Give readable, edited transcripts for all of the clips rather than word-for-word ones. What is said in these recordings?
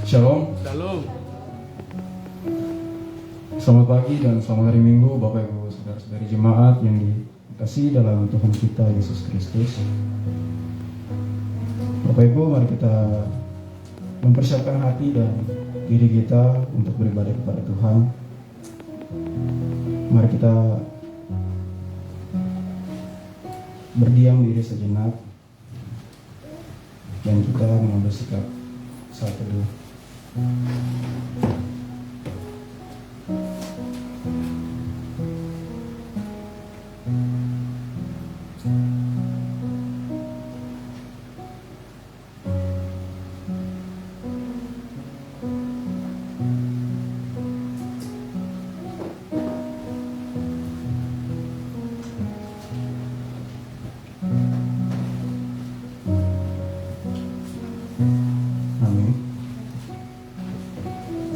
Shalom. Shalom. Selamat pagi dan selamat hari Minggu Bapak Ibu Saudara-saudari jemaat yang dikasihi dalam Tuhan kita Yesus Kristus. Bapak Ibu, mari kita mempersiapkan hati dan diri kita untuk beribadah kepada Tuhan. Mari kita berdiam diri sejenak dan kita mengambil sikap saat teduh.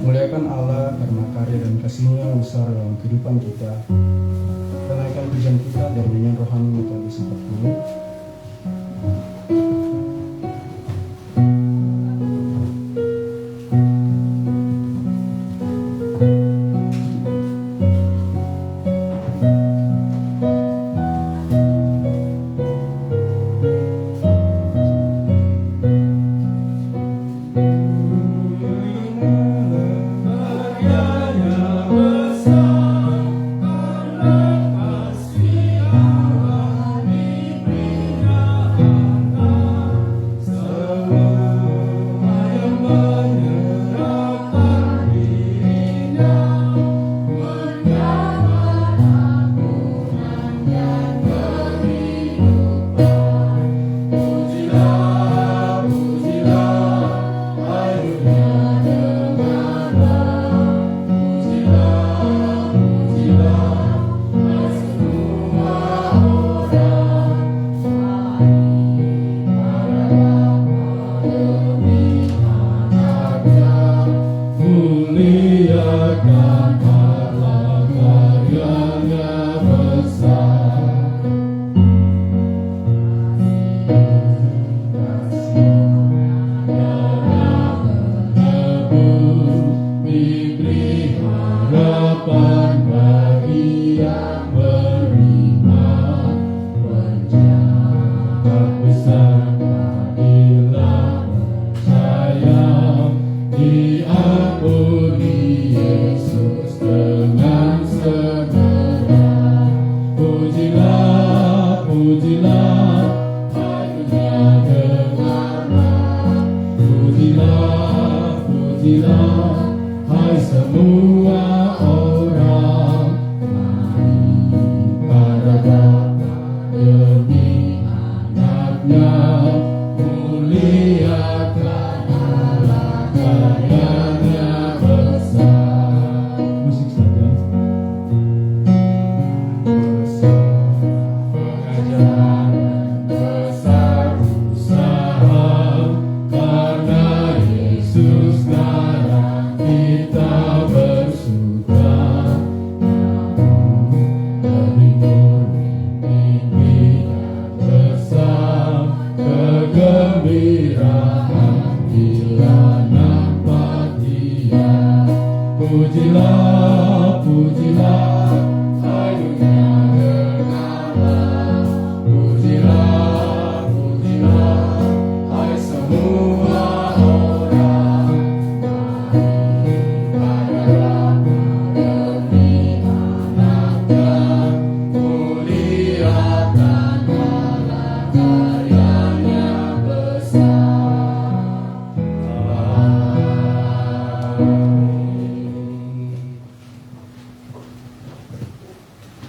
Muliakan Allah karena karya dan kasih-Nya yang besar dalam kehidupan kita. Kenaikan pujian kita dari nyanyian rohani Matius 40.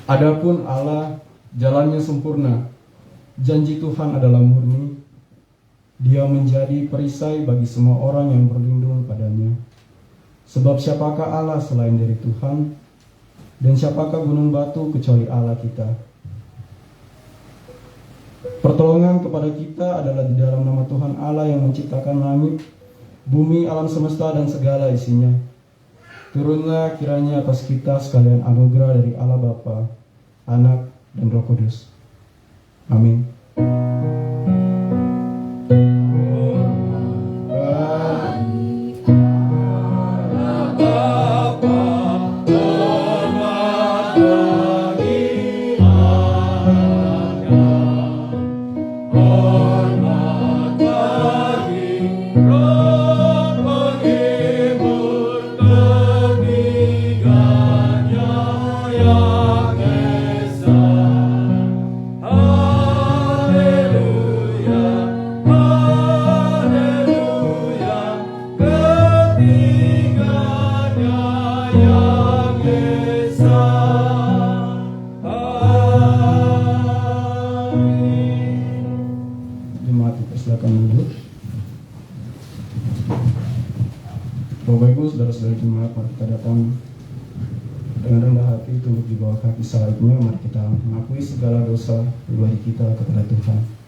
Adapun Allah jalannya sempurna, janji Tuhan adalah murni. Dia menjadi perisai bagi semua orang yang berlindung padanya. Sebab siapakah Allah selain dari Tuhan? Dan siapakah gunung batu kecuali Allah kita? Pertolongan kepada kita adalah di dalam nama Tuhan Allah yang menciptakan langit, bumi, alam semesta dan segala isinya. Turunlah kiranya atas kita sekalian anugerah dari Allah Bapa, Anak, dan Roh Kudus. Amin. Hormat bagi Roh penghibur ketiga-Nya yang esa. Haleluya, haleluya, ketiganya yang esa. Jemaat dipersilakan duduk. Bapak Ibu, saudara-saudara jemaat, mari kita datang dengan rendah hati tunduk di bawah kaki salibnya. Mari kita mengakui segala dosa pribadi kita kepada Tuhan.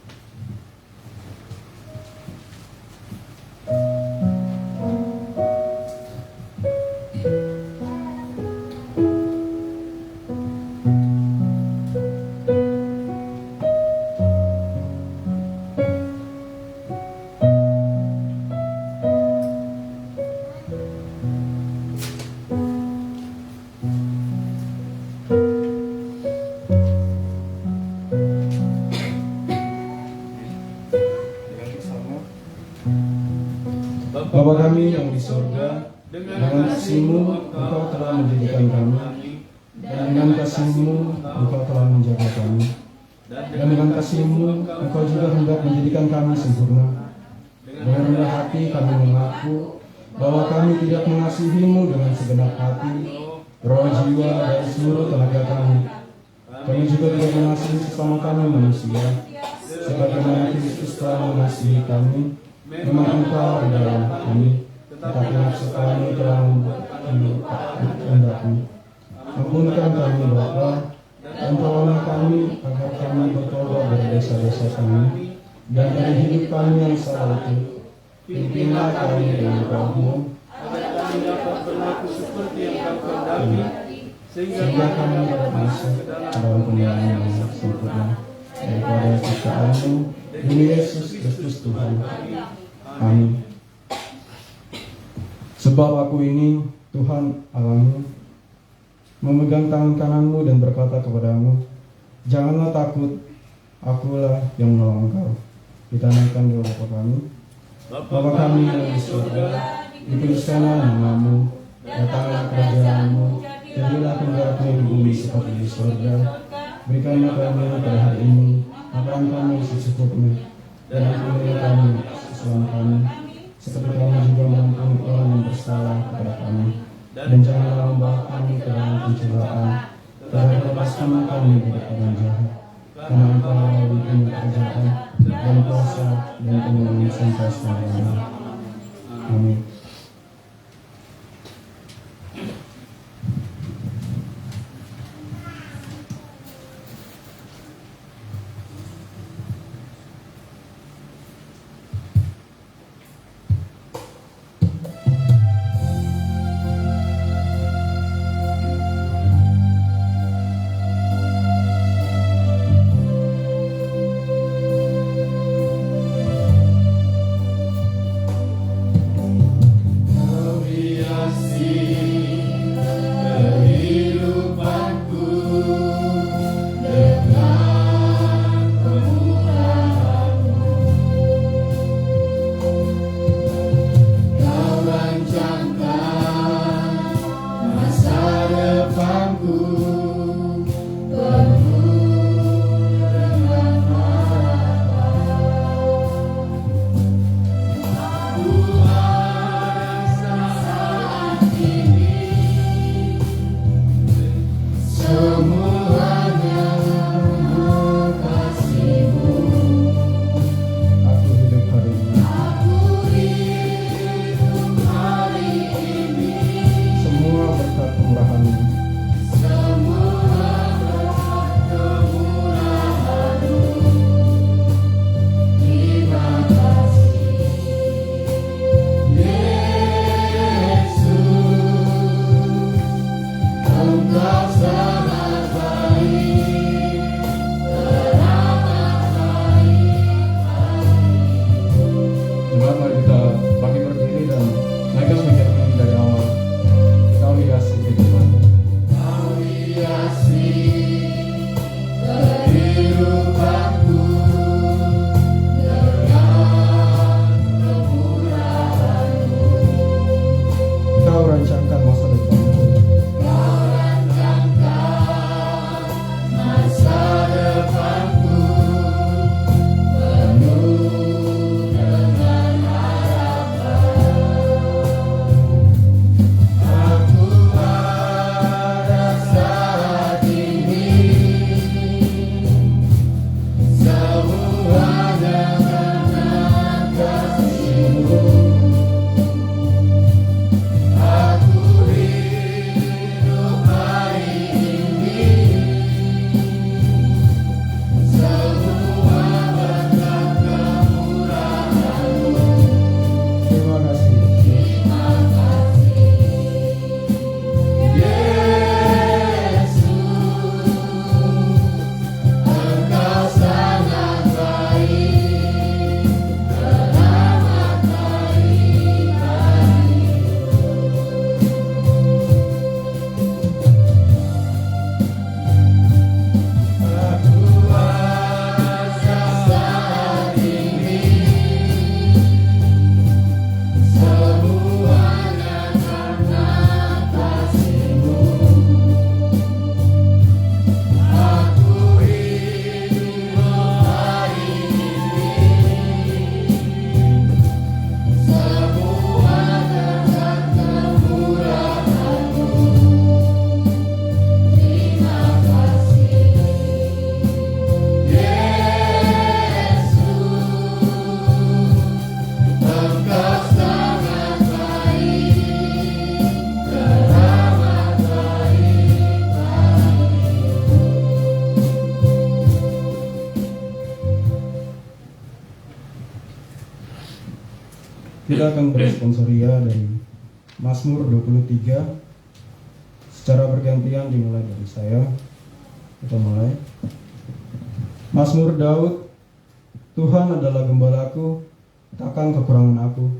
Bapa kami yang di surga, dengan kasih-Mu Engkau telah menjadikan kami, dan dengan kasih-Mu Engkau telah menjaga kami, dan dengan kasih-Mu Engkau juga hendak menjadikan kami sempurna. Dengan rendah hati kami mengaku bahwa kami tidak mengasihi-Mu dengan segenap hati, roh, jiwa, dan seluruh tenaga kami. Kami juga tidak mengasihi sesama kami manusia, sebagaimana Kristus telah mengasihi kami. Memang Engkau di dalam kami, tetapi nafsu kami telah membuat kami kehendak-Mu. Ampunkan kami Bapa, dan tolonglah kami agar kami bertobat dari dosa-dosa kami dan dari hidup kami yang salah itu. Pimpinlah kami dengan Roh-Mu, agar kami dapat berlaku seperti yang Kau kehendaki, sehingga kami dapat masuk ke dalam kemuliaan yang sempurna daripada ciptaan-Mu, demi Yesus Kristus Tuhan. Amin. Sebab aku ini, Tuhan Allahmu, memegang tangan kananmu dan berkata kepadamu, janganlah takut, akulah yang menolong engkau. Kita naikkan doa Bapa kami. Bapa kami yang di surga, dikuduskanlah namamu, datanglah kerajaanmu, jadilah kehendakmu di bumi seperti di surga. Berikanlah kami pada hari ini makan kami secukupnya, dan ampunilah kami kesalahan kami, seperti kami juga mengampuni orang yang bersalah kepada kami. Dan janganlah membawa kami ke dalam pencobaan, tetapi lepaskanlah kami dari orang jahat. Karena Engkau punya kerajaan dan kuasa dan kemuliaan sampai selamanya. Amin. Kita akan beresponsoria dari Mazmur 23. Secara bergantian dimulai dari saya. Kita mulai. Mazmur Daud. Tuhan adalah gembalaku, takkan kekurangan aku.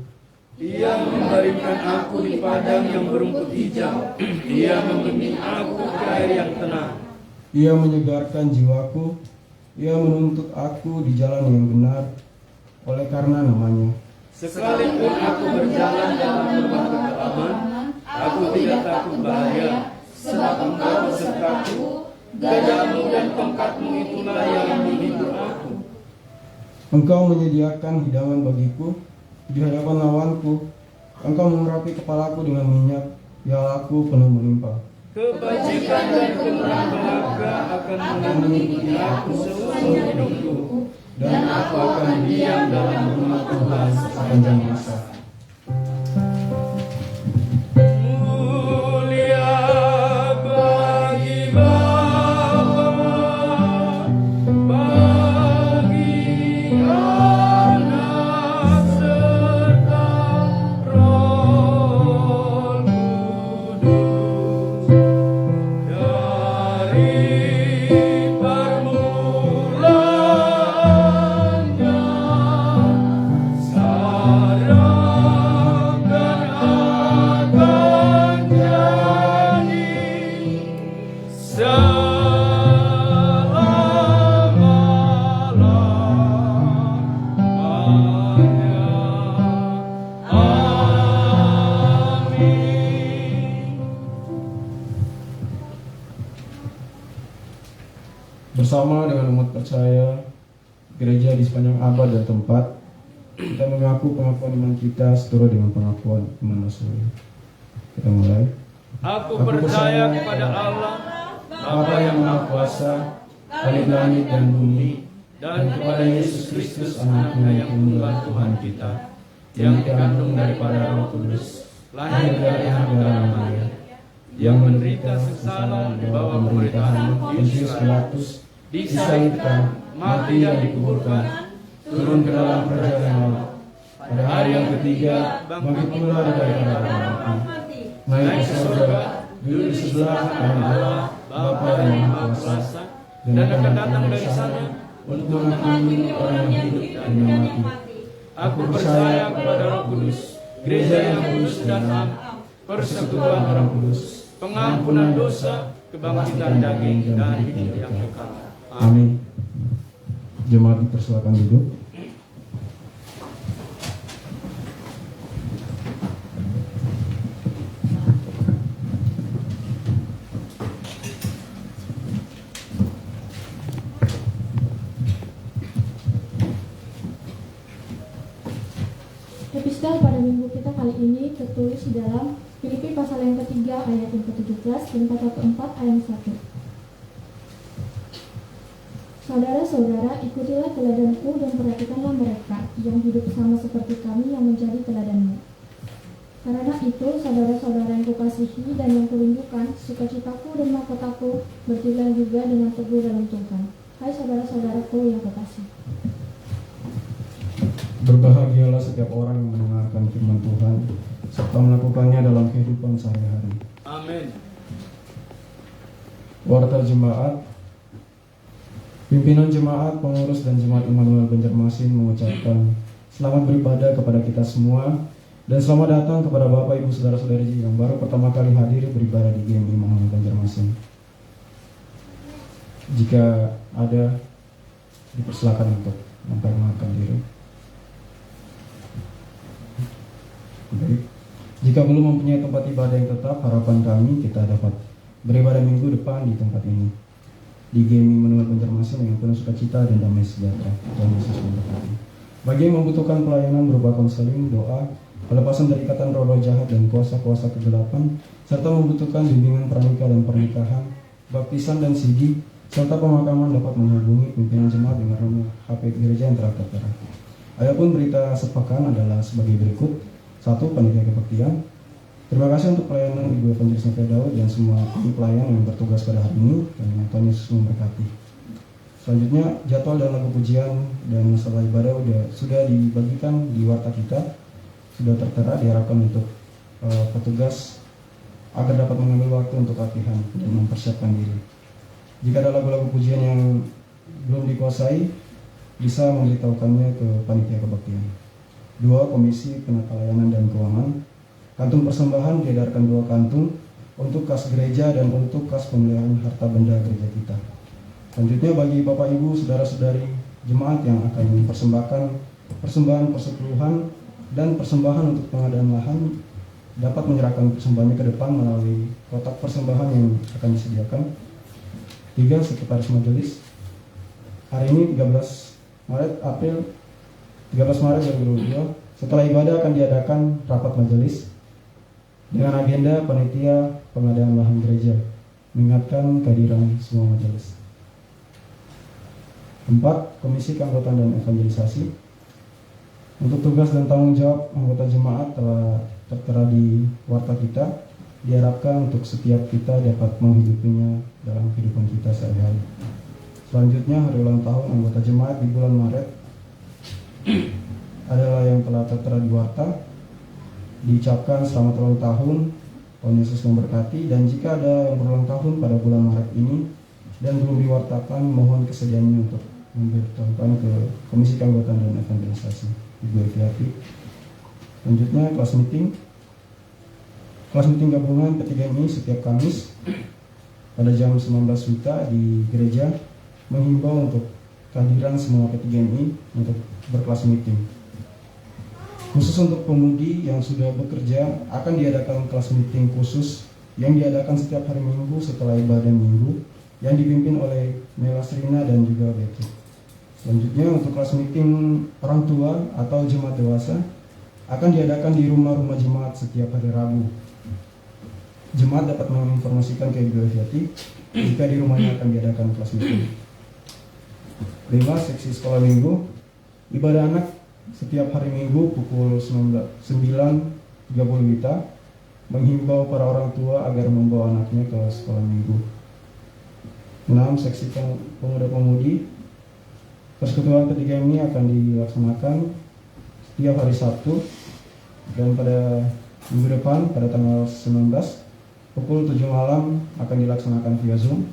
Ia membaringkan aku di padang yang berumput hijau. Ia membimbing aku ke air yang tenang. Ia menyegarkan jiwaku. Ia menuntut aku di jalan yang benar oleh karena namanya. Sekalipun aku berjalan dalam lembah kekelaman, aku tidak takut bahaya, sebab Engkau besertaku. Gajahmu dan tongkatmu itulah yang menghibur aku. Engkau menyediakan hidangan bagiku di hadapan lawanku. Engkau mengurapi kepalaku dengan minyak, pialaku penuh melimpah. Kebajikan dan kemurahan belaka akan mengelilingi aku seumur hidupku, dan aku akan diam dalam rumah Tuhan sepanjang masa. Mulia bagi Bapa, bagi Anak serta Roh Kudus, dari permulaannya sekarang dan akan jadi selama-lamanya. Amin. Bersama dengan umat percaya gereja di sepanjang abad dan tempat, kita mengaku pengakuan iman kita seturut dengan pengakuan iman Rasul. Kita mulai. Aku percaya kepada Allah, Bapa yang Maha Kuasa, Khalik langit dan bumi, dan kepada Yesus Kristus anaknya yang tunggal Tuhan kita, yang dikandung daripada Roh Kudus, lahir dari Bikira Maria, yang menderita sengsara di bawah pemerintahan Pontius Pilatus, disalibkan, mati dan dikuburkan, turun ke dalam kerajaan Allah. Pada hari yang ketiga, bangkit pula daripada orang mati, naik ke surga, duduk di sebelah kanan Allah, Bapa yang Maha Kuasa, dan akan datang dari sana untuk menghakimi orang yang hidup dan yang mati. Aku percaya kepada Roh Kudus, gereja yang kudus dan am, persekutuan orang kudus, pengampunan dosa, kebangkitan daging dan hidup yang kekal. Amin. Jemaat dipersilakan duduk. Epistel pada minggu kita kali ini tertulis di dalam Filipi pasal yang ketiga ayat yang ke-17 dan pasal keempat ayat 1. Saudara-saudara, ikutilah teladanku dan perhatikanlah mereka yang hidup sama seperti kami yang menjadi teladanmu. Karena itu, saudara-saudara yang kukasihi dan yang kurindukan, sukacitaku dan mahkotaku berjumlah juga dengan teguh dalam Tuhan. Hai saudara-saudaraku yang kukasihi. Berbahagialah setiap orang yang mendengarkan firman Tuhan serta melakukannya dalam kehidupan sehari-hari. Amin. Warta Jemaat, pimpinan jemaat, pengurus dan jemaat Immanuel Banjarmasin mengucapkan selamat beribadah kepada kita semua dan selamat datang kepada Bapak Ibu Saudara-saudari yang baru pertama kali hadir beribadah di GMI Immanuel Banjarmasin. Jika ada, dipersilakan untuk memperkenalkan diri. Baik. Jika belum mempunyai tempat ibadah yang tetap, harapan kami kita dapat beribadah minggu depan di tempat ini, di GMI Immanuel Banjarmasin dengan penuh sukacita dan damai sejahtera. Tuhan Yesus memberkati. Bagi yang membutuhkan pelayanan berupa konseling, doa, pelepasan dari ikatan roh jahat dan kuasa-kuasa kegelapan, serta membutuhkan bimbingan pranikah dan pernikahan, baptisan dan sidi, serta pemakaman dapat menghubungi pimpinan jemaat dengan nomor HP gereja yang telah tertera. Adapun berita sepekan adalah sebagai berikut. 1. Panitia kebaktian. Terima kasih untuk pelayanan Ibu Evangelis Novia Daud dan semua tim pelayan yang bertugas pada hari ini, dan Tuhan Yesus memberkati. Selanjutnya, jadwal dan lagu pujian dan masalah ibadah sudah dibagikan di warta kita. sudah tertera diharapkan untuk petugas agar dapat mengambil waktu untuk latihan dan mempersiapkan diri. Jika ada lagu-lagu pujian yang belum dikuasai, bisa memberitahukannya ke panitia kebaktian. 2. Komisi Penata Layanan dan Keuangan. Kantung persembahan diedarkan 2 kantung untuk kas gereja dan untuk kas pemeliharaan harta benda gereja kita. Selanjutnya bagi Bapak Ibu, Saudara-saudari jemaat yang akan mempersembahkan persembahan persepuluhan dan persembahan untuk pengadaan lahan, dapat menyerahkan persembahannya ke depan melalui kotak persembahan yang akan disediakan. 3. Sekretaris Majelis. Hari ini 13 Maret 2022, setelah ibadah akan diadakan rapat majelis dengan agenda panitia pengadaan lahan gereja, mengingatkan kehadiran semua majelis. 4. Komisi Keanggotaan dan Evangelisasi. Untuk tugas dan tanggung jawab anggota jemaat telah tertera di warta kita, diharapkan untuk setiap kita dapat menghidupinya dalam kehidupan kita sehari-hari. Selanjutnya, hari ulang tahun anggota jemaat di bulan Maret adalah yang telah tertera di warta. Diucapkan selamat ulang tahun, Tuhan Yesus memberkati, dan jika ada yang berulang tahun pada bulan Maret ini dan belum diwartakan, mohon kesediaannya untuk memberitahukan ke Komisi Keanggotaan dan Evangelisasi Ibu Eviati. Selanjutnya, kelas meeting gabungan ketiga ini setiap Kamis pada jam 19 WITA di gereja, menghimbau untuk kehadiran semua ketiga ini untuk berkelas meeting. Khusus untuk pemudi yang sudah bekerja, akan diadakan kelas meeting khusus yang diadakan setiap hari Minggu setelah ibadah Minggu, yang dipimpin oleh Melasrina dan juga Becky. Selanjutnya, untuk kelas meeting orang tua atau jemaat dewasa akan diadakan di rumah-rumah jemaat setiap hari Rabu. Jemaat dapat menginformasikan ke Ibu Eviati jika di rumahnya akan diadakan kelas meeting. 5. Seksi sekolah minggu. Ibadah anak setiap hari Minggu pukul 9.30 WITA, menghimbau para orang tua agar membawa anaknya ke sekolah minggu. 6. Seksi pemuda-pemudi. Persekutuan ketiga ini akan dilaksanakan setiap hari Sabtu, dan pada minggu depan pada tanggal 19 pukul 7 malam akan dilaksanakan via Zoom.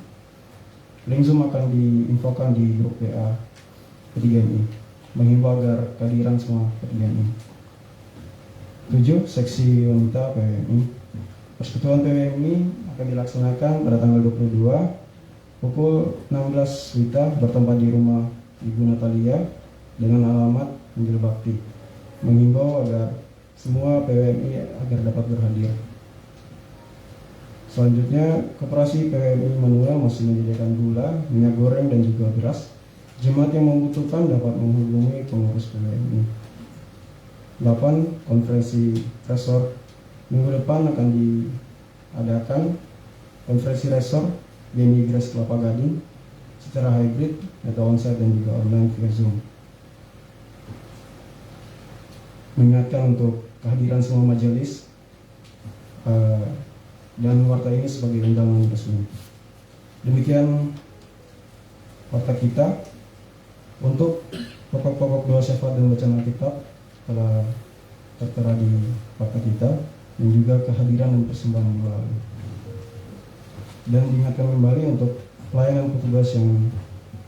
Link Zoom akan diinfokan di grup WA ketiga ini, menghimbau agar kehadiran semua ketiga ini. 7. Seksi wanita PWMI. Persekutuan PWMI akan dilaksanakan pada tanggal 22 pukul 16 WITA bertempat di rumah Ibu Natalia dengan alamat Injil Bakti, menghimbau agar semua PWMI agar dapat berhadir. Selanjutnya, Koperasi PWMI Manula masih menyediakan gula, minyak goreng, dan juga beras. Jemaat yang membutuhkan dapat menghubungi pengurus PWMI. 8. Konferensi Resor. Minggu depan akan diadakan konferensi Resor BNI Grace Kelapa Gading secara hybrid atau onsite dan juga online via Zoom. Mengingatkan untuk kehadiran semua majelis dan warta ini sebagai undangan resmi. Demikian warta kita. Untuk pokok-pokok doa syafaat dan bacaan Alkitab telah tertera di warta kita, dan juga kehadiran dan persembahan minggu lalu. Dan diingatkan kembali untuk pelayanan petugas yang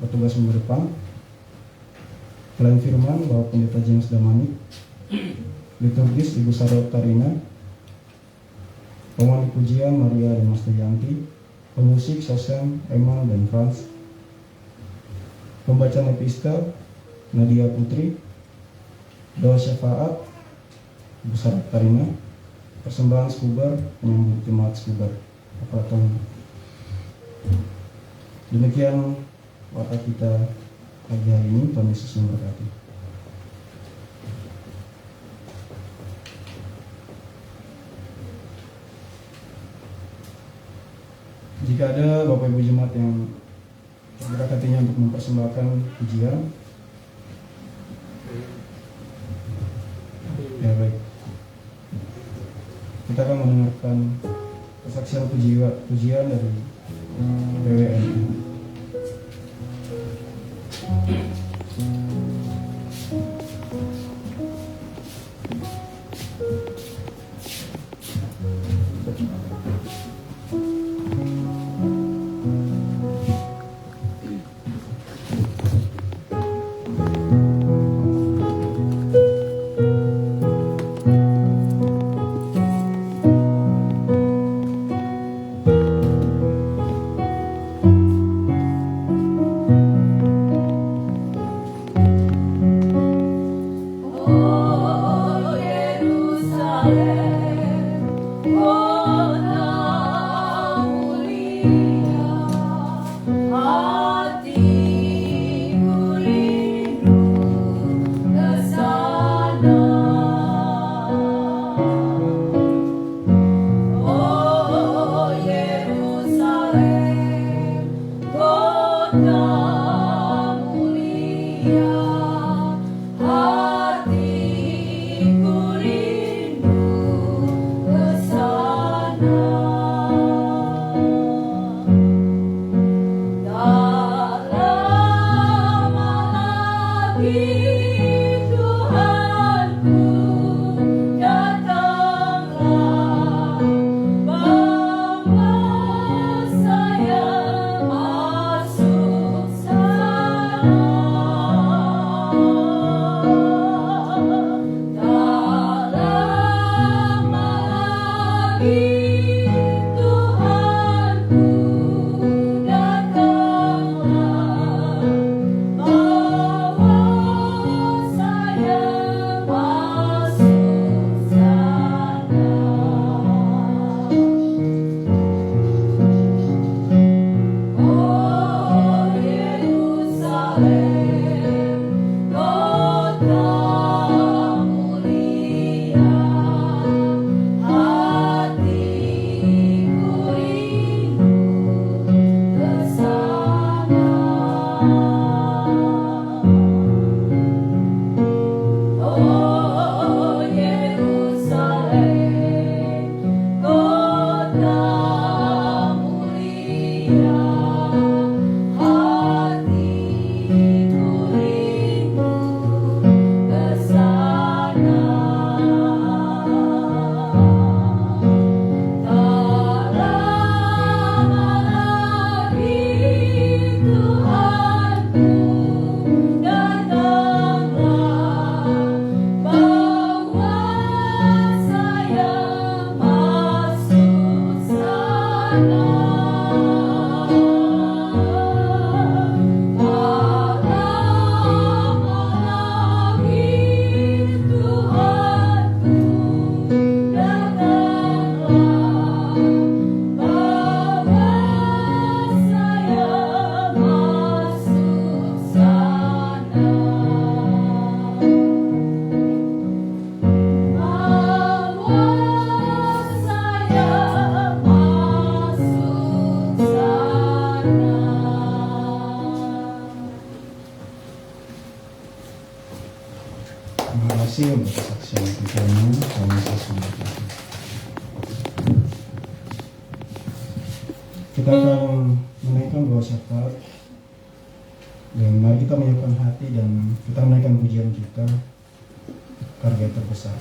bertugas minggu depan. Pelayan firman Bapak Pendeta James Damani, liturgis Ibu Sarah Tarina, pemandu pujian Maria dan Mas Yanti, pemusik Sosen, Emma dan Franz, pembacaan epistel Nadia Putri, doa syafaat Ibu Sarah Tarina, persembahan skubar penyambut jemaat skubar Aparaton. Demikian warta kita pagi hari ini. Tuhan Yesus memberkati. Jika ada Bapak Ibu jemaat yang tergerak hatinya untuk mempersembahkan pujian, ya baik, kita akan mendengarkan kesaksian pujian dari PWMI. Terima kasih untuk kesaksian Tuhanmu. Kami sesungguhnya. Kita akan menaikkan doa syafaat dan mari kita menyiapkan hati dan kita menaikkan pujian kita karya terbesar.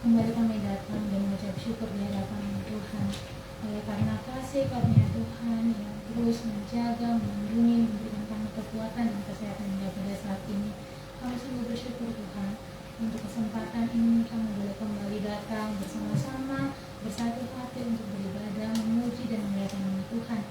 Kembali kami datang dan mengucap syukur di hadapan Tuhan. Oleh karena kasih karunia Tuhan yang terus menjaga, melindungi, memberikan kami kekuatan dan kesehatan hingga pada saat ini, kami sungguh bersyukur Tuhan. Untuk kesempatan ini kami boleh kembali datang bersama-sama, bersatu hati untuk beribadah, memuji dan memuliakan nama Tuhan.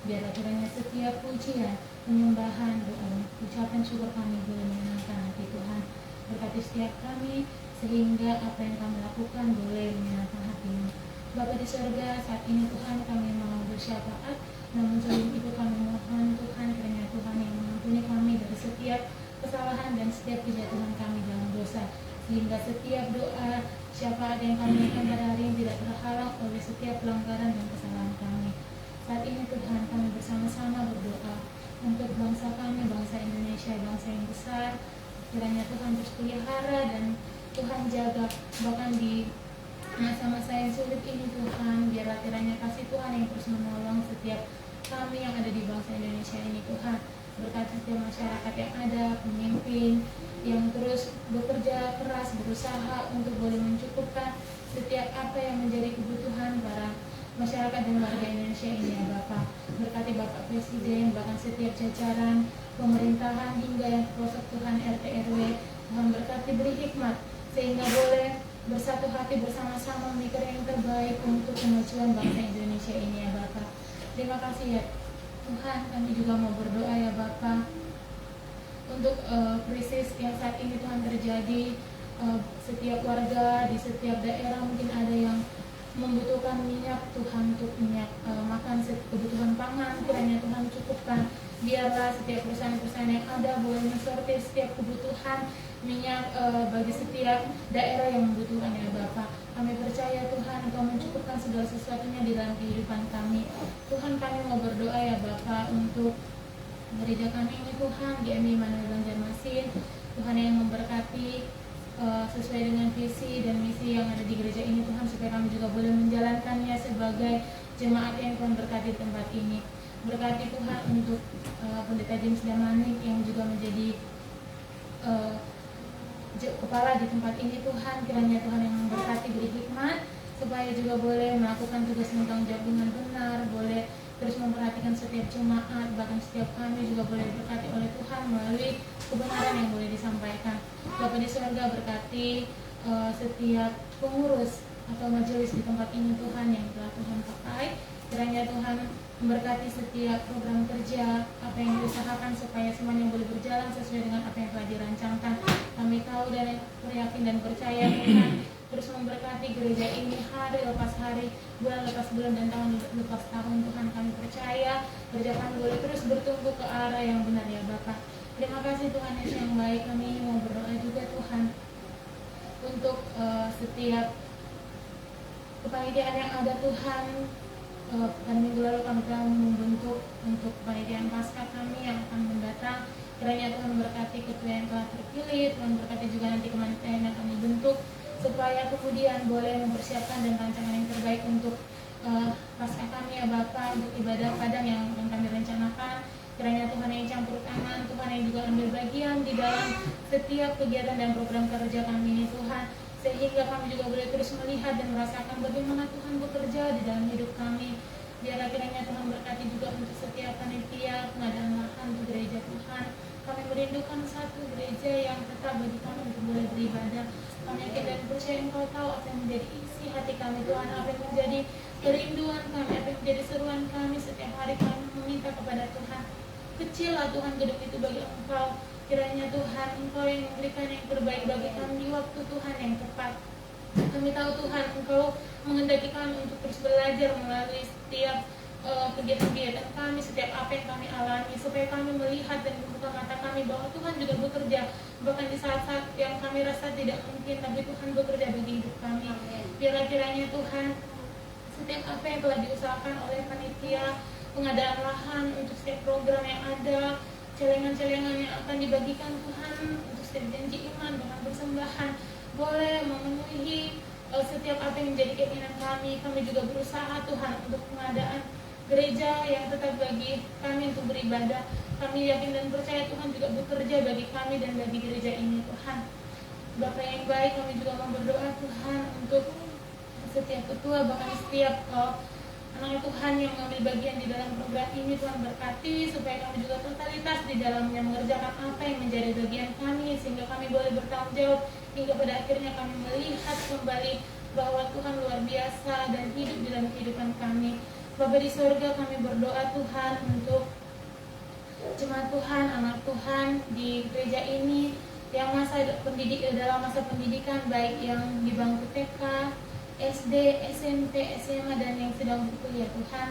Biarlah kiranya setiap pujian, penyembahan, doa dan ucapan dan syukur kami boleh menyenangkan hati Tuhan. Berkati setiap kami sehingga apa yang kami lakukan boleh menyenangkan hati-Mu. Bapa di surga, saat ini Tuhan kami mau bersyafaat, namun sebelum itu kami mohon Tuhan kiranya Tuhan yang mengampuni kami dari setiap kesalahan dan setiap kejatuhan kami dalam dosa, sehingga setiap doa syafaat yang kami akan pada hari ini tidak terhalang oleh setiap pelanggaran dan kesalahan kami. Saat ini Tuhan kami bersama-sama berdoa untuk bangsa kami, bangsa Indonesia, bangsa yang besar. Kiranya Tuhan terus pelihara dan Tuhan jaga, bahkan di masa-masa yang sulit ini Tuhan, biarlah kiranya kasih Tuhan yang terus menolong setiap kami yang ada di bangsa Indonesia ini Tuhan. Berkati setiap masyarakat yang ada, pemimpin yang terus bekerja keras, berusaha untuk boleh mencukupkan setiap apa yang menjadi kebutuhan para masyarakat dan warga Indonesia ini ya Bapak. Berkati Bapak Presiden, bahkan setiap jajaran pemerintahan hingga yang pelosok Tuhan RT RW. Tuhan berkati, beri hikmat sehingga boleh bersatu hati bersama-sama memikir yang terbaik untuk kemajuan bangsa Indonesia ini ya Bapak. Terima kasih ya Tuhan, kami juga mau berdoa ya Bapak untuk krisis yang saat ini Tuhan terjadi. Setiap warga di setiap daerah mungkin ada yang membutuhkan minyak Tuhan, untuk minyak makan, kebutuhan pangan, kiranya Tuhan cukupkan. Biarlah setiap perusahaan-perusahaan yang ada boleh mensortir setiap kebutuhan minyak bagi setiap daerah yang membutuhkan ya Bapak. Kami percaya Tuhan Engkau mencukupkan segala sesuatunya di dalam kehidupan kami. Tuhan, kami mau berdoa ya Bapak untuk gereja kami ini Tuhan, GMI Immanuel Banjarmasin. Tuhan yang memberkati sesuai dengan visi dan misi yang ada di gereja ini Tuhan, supaya kami juga boleh menjalankannya sebagai jemaat yang Tuhan berkati di tempat ini. Berkati Tuhan untuk Pendeta James Damanik yang juga menjadi kepala di tempat ini Tuhan. Kiranya Tuhan yang memberkati, beri hikmat supaya juga boleh melakukan tugas dan tanggung jawab dengan benar, boleh terus memperhatikan setiap jemaat, bahkan setiap kami juga boleh diberkati oleh Tuhan melalui kebenaran yang boleh disampaikan. Bapa di surga, berkati setiap pengurus atau majelis di tempat ini Tuhan yang telah Tuhan pakai. Kiranya Tuhan memberkati setiap program kerja, apa yang diusahakan supaya semuanya boleh berjalan sesuai dengan apa yang telah dirancangkan. Kami tahu dan yakin dan percaya Tuhan terus memberkati gereja ini hari lepas hari, bulan lepas bulan, dan tahun lepas tahun. Tuhan, kami percaya gereja kami boleh terus bertumbuh ke arah yang benar ya Bapak. Terima kasih Tuhan Yesus yang baik. Kami mau berdoa juga Tuhan untuk setiap kepanitiaan yang ada Tuhan. Pada minggu lalu kami telah membentuk untuk kepanitiaan Paskah kami yang akan mendatang. Kiranya Tuhan memberkati ketua yang telah terpilih, Tuhan berkati juga nanti kepanitiaan yang kami bentuk, supaya kemudian boleh mempersiapkan dan rancangan yang terbaik untuk Paskah kami ya Bapak, untuk ibadah padang yang kami rencanakan. Kiranya Tuhan yang campur tangan, Tuhan yang juga ambil bagian di dalam setiap kegiatan dan program kerja kami ini Tuhan, sehingga kami juga boleh terus melihat dan merasakan bagaimana Tuhan bekerja di dalam hidup kami. Biarlah kiranya Tuhan berkati juga untuk setiap panitia pengadaan lahan untuk gereja Tuhan. Kami merindukan satu gereja yang tetap bagi kami untuk boleh beribadah. Kami yakin dan percaya Engkau tahu apa yang menjadi isi hati kami Tuhan, apa yang menjadi kerinduan kami, apa yang menjadi seruan kami. Setiap hari kami meminta kepada Tuhan, kecillah Tuhan gedung itu bagi Engkau. Kiranya Tuhan Engkau yang memberikan yang terbaik bagi kami di waktu Tuhan yang tepat. Kami tahu Tuhan Engkau menghendaki kami untuk terus belajar melalui setiap kegiatan-kegiatan kami, setiap apa yang kami alami, supaya kami melihat dan membuka mata kami bahwa Tuhan juga bekerja bahkan di saat-saat yang kami rasa tidak mungkin, tapi Tuhan bekerja bagi hidup kami. Biarlah kiranya Tuhan setiap apa yang telah diusahakan oleh panitia pengadaan lahan untuk setiap program yang ada, celengan-celengan yang akan dibagikan Tuhan untuk setiap janji iman bahkan persembahan, boleh memenuhi setiap apa yang menjadi keinginan kami. Kami juga berusaha Tuhan untuk pengadaan gereja yang tetap bagi kami untuk beribadah. Kami yakin dan percaya Tuhan juga bekerja bagi kami dan bagi gereja ini Tuhan. Bapa yang baik, kami juga mau berdoa Tuhan untuk setiap ketua, bahkan setiap anak Tuhan yang mengambil bagian di dalam program ini. Tuhan berkati supaya kami juga totalitas di dalamnya mengerjakan apa yang menjadi bagian kami, sehingga kami boleh bertanggung jawab hingga pada akhirnya kami melihat kembali bahwa Tuhan luar biasa dan hidup di dalam kehidupan kami. Bapa di surga, kami berdoa Tuhan untuk jemaat Tuhan, anak Tuhan di gereja ini yang dalam masa pendidikan, baik yang di bangku TK, SD, SMP, SMA, dan yang sedang berkuliah. Tuhan,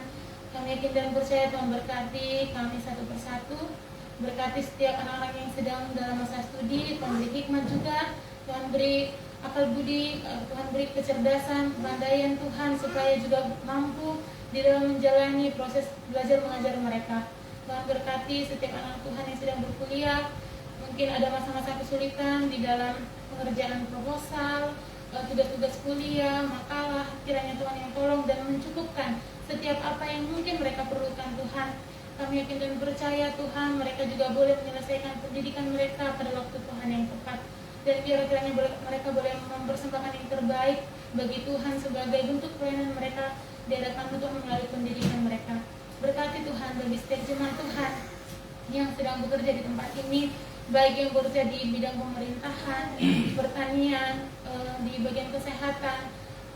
kami yakin dan percaya Tuhan berkati kami satu persatu, berkati setiap anak-anak yang sedang dalam masa studi. Tuhan beri hikmat juga, Tuhan beri akal budi, Tuhan beri kecerdasan, kepandaian Tuhan, supaya juga mampu di dalam menjalani proses belajar mengajar mereka. Tuhan berkati setiap anak Tuhan yang sedang berkuliah, mungkin ada masa-masa kesulitan di dalam pengerjaan proposal, tugas-tugas kuliah, makalah. Kiranya Tuhan yang tolong dan mencukupkan setiap apa yang mungkin mereka perlukan. Tuhan, kami yakin dan percaya Tuhan, mereka juga boleh menyelesaikan pendidikan mereka pada waktu Tuhan yang tepat. Dan biar kiranya mereka boleh mempersembahkan yang terbaik bagi Tuhan sebagai bentuk pelayanan mereka di hadapan Tuhan melalui pendidikan mereka. Berkati Tuhan bagi setiap jemaat Tuhan yang sedang bekerja di tempat ini, baik yang bekerja di bidang pemerintahan, pertanian, di bagian kesehatan,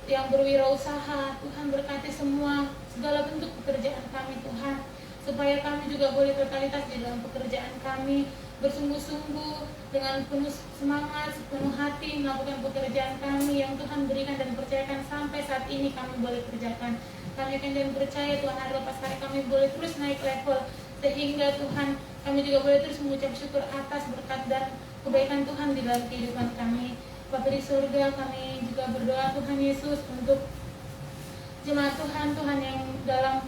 yang berwirausaha. Tuhan berkati semua segala bentuk pekerjaan kami Tuhan, supaya kami juga boleh totalitas di dalam pekerjaan kami, bersungguh-sungguh dengan penuh semangat, penuh hati melakukan pekerjaan kami yang Tuhan berikan dan percayakan sampai saat ini kami boleh kerjakan. Kami akan dan percaya Tuhan, hari lepas hari kami boleh terus naik level, sehingga Tuhan kami juga boleh terus mengucap syukur atas berkat dan kebaikan Tuhan di dalam kehidupan kami. Bapa di surga, kami juga berdoa Tuhan Yesus untuk jemaat Tuhan, Tuhan yang dalam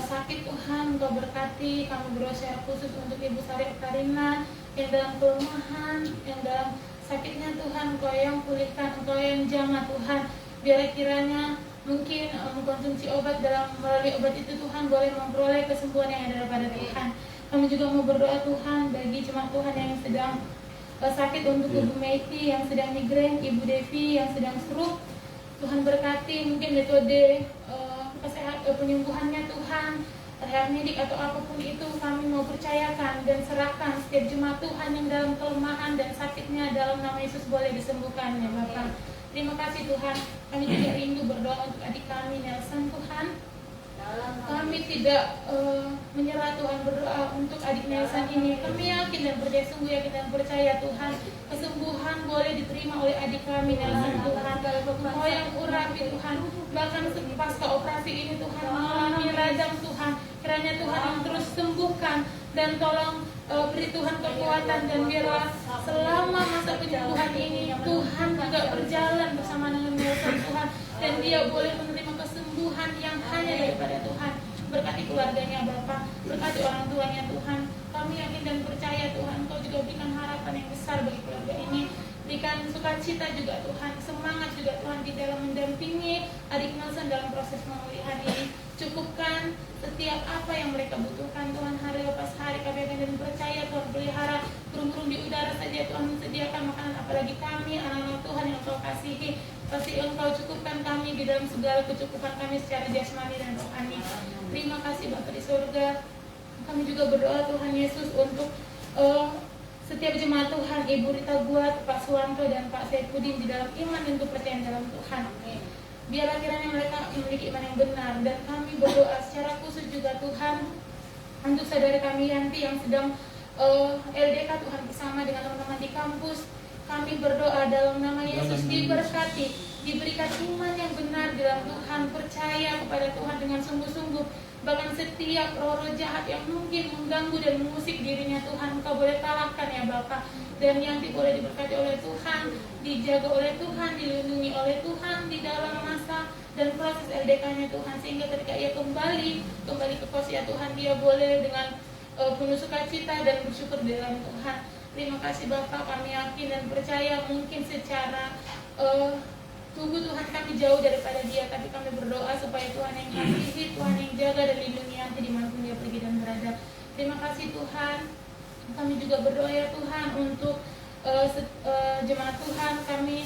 sakit Tuhan, Engkau berkati. Kami berdoa secara khusus untuk Ibu Sari Karina yang dalam kelemahan, yang dalam sakitnya Tuhan, Engkau yang pulihkan, Engkau yang jamah Tuhan. Biar kiranya mungkin mengkonsumsi obat, melalui obat itu Tuhan boleh memperoleh kesembuhan yang ada daripada Tuhan. Kami juga mau berdoa Tuhan bagi jemaat Tuhan yang sedang sakit, untuk Ibu Meiti yang sedang migrain, Ibu Devi yang sedang stroke. Tuhan berkati mungkin metode penyembuhannya Tuhan, rehab medik atau apapun itu, kami mau percayakan dan serahkan setiap jemaat Tuhan yang dalam kelemahan dan sakitnya, dalam nama Yesus boleh disembuhkan ya Bapak. Terima kasih Tuhan. Kami juga rindu berdoa untuk adik kami Nelson Tuhan. Kami tidak menyerah Tuhan, berdoa untuk adik Nelson ini. Kami yakin dan percaya, sungguh yakin dan percaya Tuhan, kesembuhan boleh diterima oleh adik kami Nelson Tuhan. Engkau yang urapi Tuhan, bahkan pasca operasi ini Tuhan mengalami radang Tuhan. Kiranya Tuhan yang terus sembuhkan dan tolong beri Tuhan kekuatan, dan biarlah selama masa penyembuhan ini Tuhan juga berjalan bersama dengan Nelson Tuhan, dan dia boleh menerima kesembuhan yang hanya daripada Tuhan. Berkati keluarganya Bapak, berkati orang tuanya Tuhan. Kami yakin dan percaya Tuhan, Engkau juga berikan harapan yang besar bagi keluarga ini. Berikan sukacita juga Tuhan, semangat juga Tuhan di dalam mendampingi adik Nelson dalam proses pemulihan ini. Cukupkan setiap apa yang mereka butuhkan Tuhan, hari lepas hari. Kami akan dan percaya Tuhan pelihara burung-burung di udara saja Tuhan sediakan makanan, apalagi kami anak-anak Tuhan yang Engkau kasihi. Pasti Engkau cukupkan kami di dalam segala kecukupan kami secara jasmani dan rohani. Terima kasih Bapa di surga. Kami juga berdoa Tuhan Yesus untuk setiap jemaat Tuhan, Ibu Rita Buat, Pak Suwanto, dan Pak Saipudin di dalam iman dan kepercayaan dalam Tuhan. Biarlah kiranya mereka memiliki iman yang benar, dan kami berdoa secara khusus juga Tuhan untuk saudara kami Yanti yang sedang LDK Tuhan, bersama dengan teman-teman di kampus. Kami berdoa dalam nama Yesus, diberkati, diberikan iman yang benar dalam Tuhan, percaya kepada Tuhan dengan sungguh-sungguh. Bahkan setiap roh-roh jahat yang mungkin mengganggu dan mengusik dirinya Tuhan, Engkau boleh kalahkan ya Bapa. Dan yang boleh diberkati oleh Tuhan, dijaga oleh Tuhan, dilindungi oleh Tuhan di dalam masa dan proses LDK-nya Tuhan, sehingga ketika ia kembali ke kos ya Tuhan, dia boleh dengan penuh sukacita dan bersyukur di dalam Tuhan. Terima kasih Bapak, kami yakin dan percaya mungkin secara tubuh Tuhan kami jauh daripada dia, tapi kami berdoa supaya Tuhan yang kasihi, Tuhan yang jaga dan lindungi Yanti dimanapun dia pergi dan berada. Terima kasih Tuhan. Kami juga berdoa ya Tuhan untuk jemaat Tuhan. Kami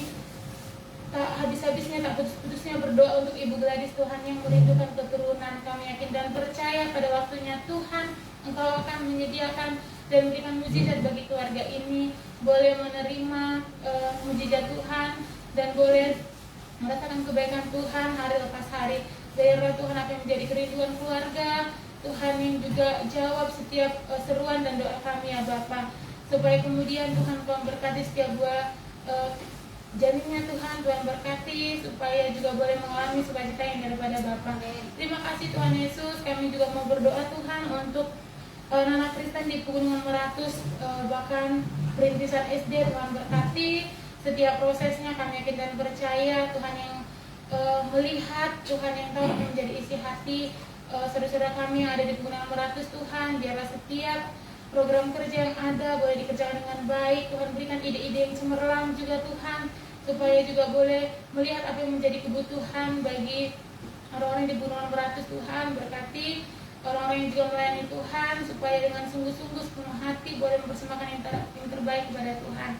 tak habis-habisnya, tak putus-putusnya berdoa untuk Ibu Gladys Tuhan yang merindukan keturunan. Kami yakin dan percaya pada waktunya Tuhan Engkau akan menyediakan dan memberikan mujizat bagi keluarga ini, boleh menerima mujizat Tuhan dan boleh merasakan kebaikan Tuhan hari lepas hari. Biarlah Tuhan apa yang menjadi kerinduan keluarga Tuhan yang juga jawab setiap seruan dan doa kami ya Bapa, supaya kemudian Tuhan Tuhan berkati setiap buah janinnya Tuhan berkati, supaya juga boleh mengalami sukacita yang daripada Bapa. Terima kasih Tuhan Yesus. Kami juga mau berdoa Tuhan untuk anak Kristen di Pegunungan Meratus, bahkan perintisan SD. Tuhan berkati setiap prosesnya. Kami yakin dan percaya Tuhan yang melihat, Tuhan yang tahu menjadi isi hati saudara-saudara kami yang ada di Pegunungan Meratus. Tuhan, biarlah setiap program kerja yang ada boleh dikerjakan dengan baik. Tuhan, berikan ide-ide yang cemerlang juga Tuhan, supaya juga boleh melihat apa yang menjadi kebutuhan bagi orang-orang di Pegunungan Meratus. Tuhan, berkati orang-orang yang juga melayani Tuhan, supaya dengan sungguh-sungguh sepenuh hati boleh mempersembahkan yang terbaik kepada Tuhan.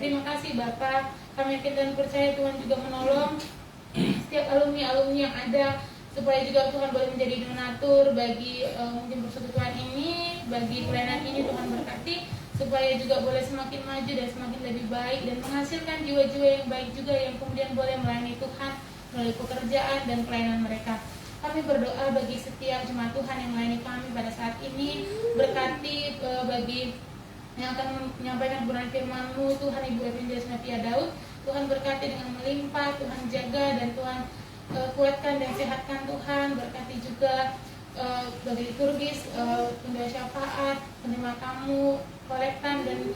Terima kasih Bapak. Kami yakin dan percaya Tuhan juga menolong setiap alumni-alumni yang ada, supaya juga Tuhan boleh menjadi donatur bagi mungkin persekutuan ini, bagi pelayanan ini. Tuhan berkati supaya juga boleh semakin maju dan semakin lebih baik, dan menghasilkan jiwa-jiwa yang baik juga yang kemudian boleh melayani Tuhan melalui pekerjaan dan pelayanan mereka. Kami berdoa bagi setiap jemaat Tuhan yang melayani kami pada saat ini. Berkati bagi yang akan menyampaikan kebenaran firman-Mu, Tuhan, Ibu Evangelis Novia Daud. Tuhan berkati dengan melimpah, Tuhan jaga dan Tuhan kuatkan dan sehatkan Tuhan. Berkati juga bagi liturgis, pembawa syafaat, penerima tamu, kolektan, dan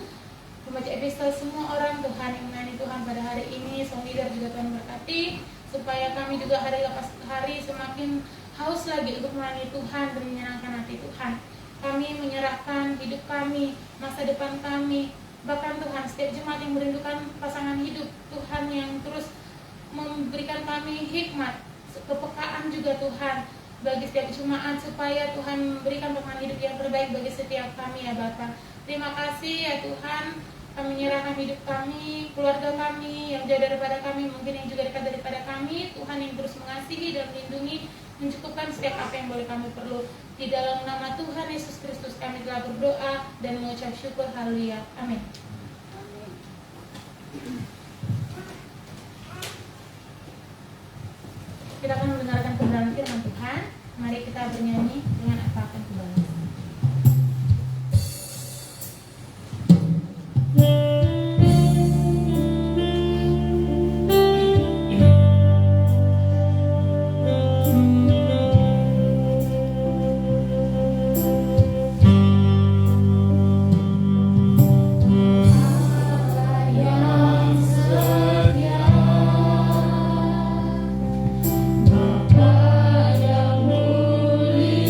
pembaca epistel, semua orang Tuhan yang melayani Tuhan pada hari ini. Song leader juga Tuhan berkati, supaya kami juga hari lepas hari semakin haus lagi untuk melayani Tuhan dan menyenangkan hati Tuhan. Kami menyerahkan hidup kami, masa depan kami, bahkan Tuhan setiap jemaat yang merindukan pasangan hidup, Tuhan yang terus memberikan kami hikmat, kepekaan juga Tuhan bagi setiap jemaat, supaya Tuhan memberikan pasangan hidup yang terbaik bagi setiap kami ya Bapa. Terima kasih ya Tuhan. Kami menyerahkan hidup kami, keluarga kami yang jauh daripada kami, mungkin yang juga dekat daripada kami. Tuhan yang terus mengasihi dan melindungi, mencukupkan setiap apa yang boleh kami perlu. Di dalam nama Tuhan Yesus Kristus kami telah berdoa dan mengucap syukur. Haleluya. Amin. Kita akan mendengarkan kebenaran firman Tuhan. Mari kita bernyanyi dengan apa akan kubalas. Bapa yang mulia,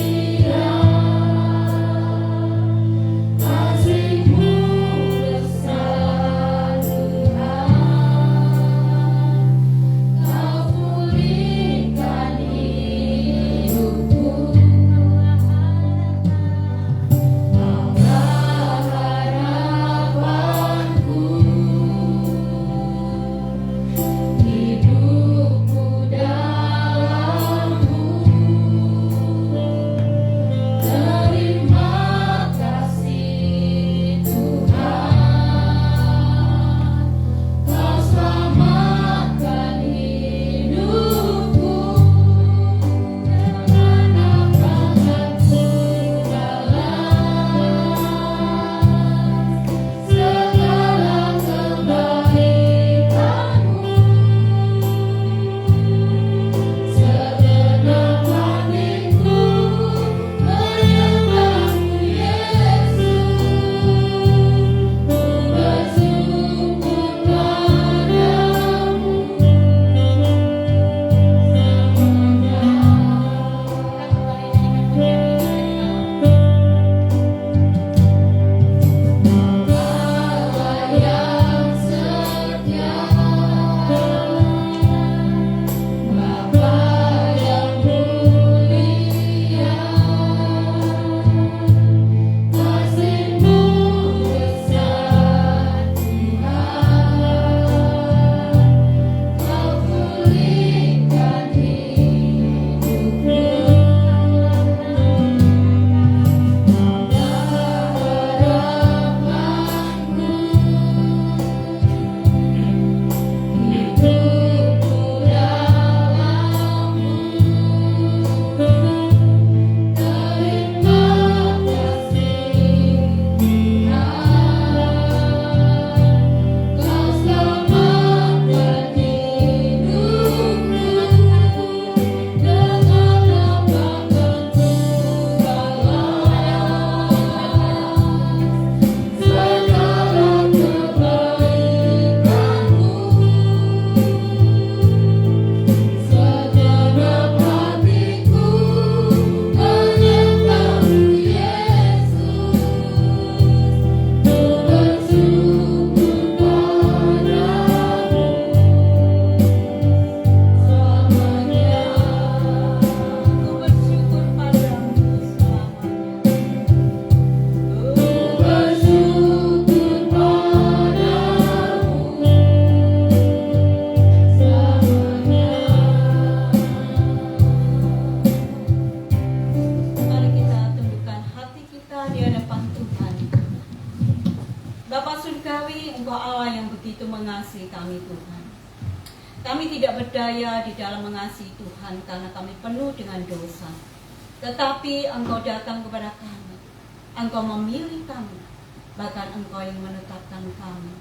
surgawi, Engkau Allah yang begitu mengasihi kami Tuhan. Kami tidak berdaya di dalam mengasihi Tuhan karena kami penuh dengan dosa. Tetapi Engkau datang kepada kami, Engkau memilih kami, bahkan Engkau yang menetapkan kami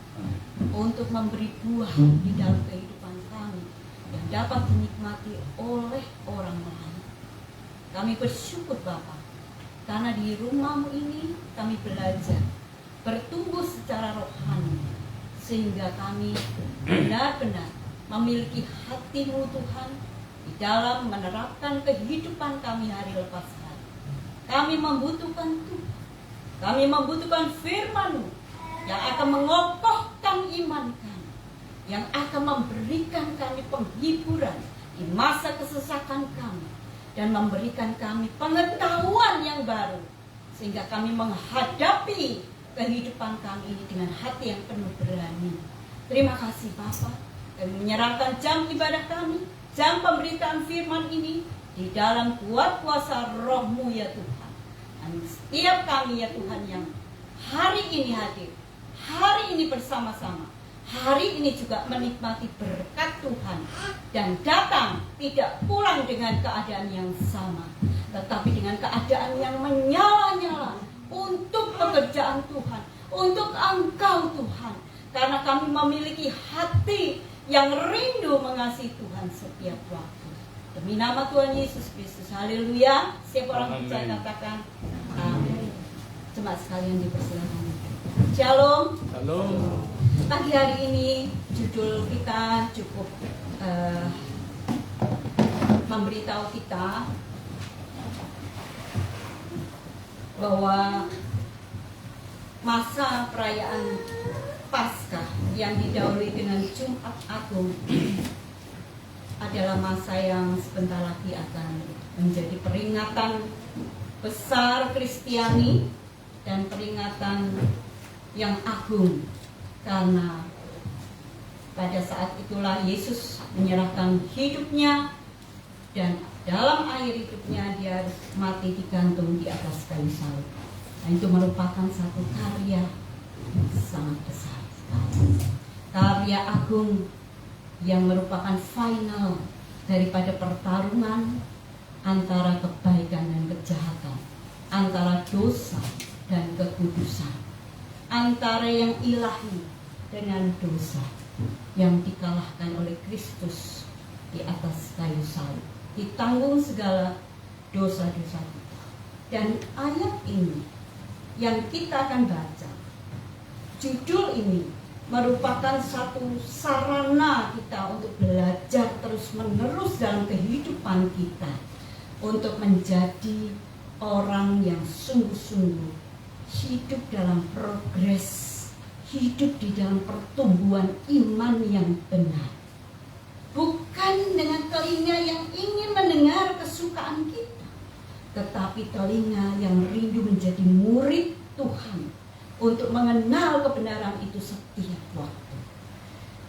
untuk memberi buah di dalam kehidupan kami yang dapat dinikmati oleh orang lain. Kami bersyukur Bapa, karena di rumah-Mu ini kami belajar bertumbuh secara rohani, sehingga kami benar-benar memiliki hati-Mu Tuhan di dalam menerapkan kehidupan kami hari lepas hari. Kami membutuhkan Tuhan, kami membutuhkan firman-Mu yang akan mengokohkan iman kami, yang akan memberikan kami penghiburan di masa kesesakan kami, dan memberikan kami pengetahuan yang baru, sehingga kami menghadapi kehidupan kami ini dengan hati yang penuh berani. Terima kasih Bapa. Kami menyerahkan jam ibadah kami, jam pemberitaan firman ini di dalam kuat kuasa Roh-Mu ya Tuhan. Dan setiap kami ya Tuhan yang hari ini hadir, hari ini bersama-sama, hari ini juga menikmati berkat Tuhan, dan datang tidak pulang dengan keadaan yang sama, tetapi dengan keadaan yang menyala-nyala untuk pekerjaan Tuhan, untuk Engkau Tuhan, karena kami memiliki hati yang rindu mengasihi Tuhan setiap waktu. Demi nama Tuhan Yesus Kristus, haleluya. Setiap orang percaya katakan amin. Jemaat sekalian dipersilakan. Shalom. Shalom. Pagi hari ini judul kita cukup memberitahu kita bahwa masa perayaan Paskah yang didahului dengan Jumat Agung adalah masa yang sebentar lagi akan menjadi peringatan besar Kristiani dan peringatan yang agung, karena pada saat itulah Yesus menyerahkan hidupnya, dan dalam akhir hidupnya dia harus mati digantung di atas kayu salib. Nah, itu merupakan satu karya sangat besar sekali, karya agung yang merupakan final daripada pertarungan antara kebaikan dan kejahatan, antara dosa dan kekudusan, antara yang ilahi dengan dosa yang dikalahkan oleh Kristus di atas kayu salib, ditanggung segala dosa-dosa kita. Dan ayat ini yang kita akan baca, judul ini merupakan satu sarana kita untuk belajar terus-menerus dalam kehidupan kita, untuk menjadi orang yang sungguh-sungguh hidup dalam progres, hidup di dalam pertumbuhan iman yang benar. Bukan dengan telinga yang ingin mendengar kesukaan kita, tetapi telinga yang rindu menjadi murid Tuhan, untuk mengenal kebenaran itu setiap waktu.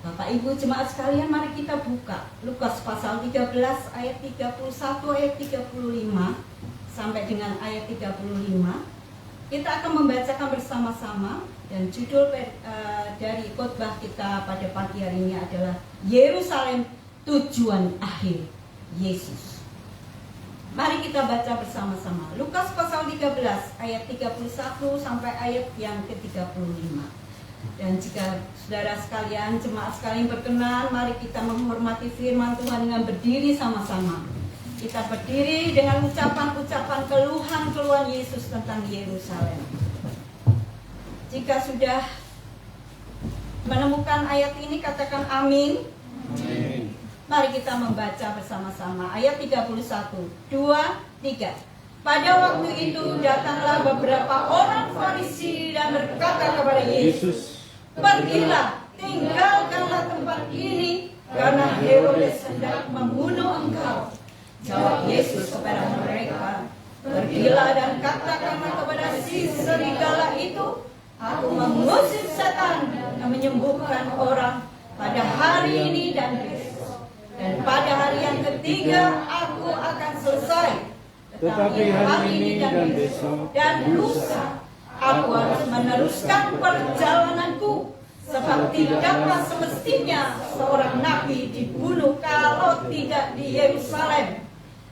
Bapak Ibu jemaat sekalian, mari kita buka Lukas pasal 13 ayat 31 ayat 35 sampai dengan ayat 35. Kita akan membacakan bersama-sama, dan judul dari khotbah kita pada pagi hari ini adalah Yerusalem, tujuan akhir Yesus. Mari kita baca bersama-sama Lukas pasal 13 ayat 31 sampai ayat yang ke-35. Dan jika saudara sekalian, jemaat sekalian berkenan, mari kita menghormati firman Tuhan dengan berdiri sama-sama. Kita berdiri dengan ucapan-ucapan keluhan-keluhan Yesus tentang Yerusalem. Jika sudah menemukan ayat ini, katakan amin. Amin. Mari kita membaca bersama-sama ayat 31, 2, 3. Pada waktu itu datanglah beberapa orang Farisi dan berkata kepada Yesus, "Pergilah, tinggalkanlah tempat ini, karena Herodes hendak membunuh engkau." Jawab Yesus kepada mereka, "Pergilah dan katakanlah kepada si serigala itu, aku mengusir setan dan menyembuhkan orang pada hari ini dan besok. Dan pada hari yang ketiga aku akan selesai. Tetapi hari ini dan besok dan lusa Aku harus meneruskan perjalananku, sebab tidaklah semestinya seorang nabi dibunuh kalau tidak di Yerusalem.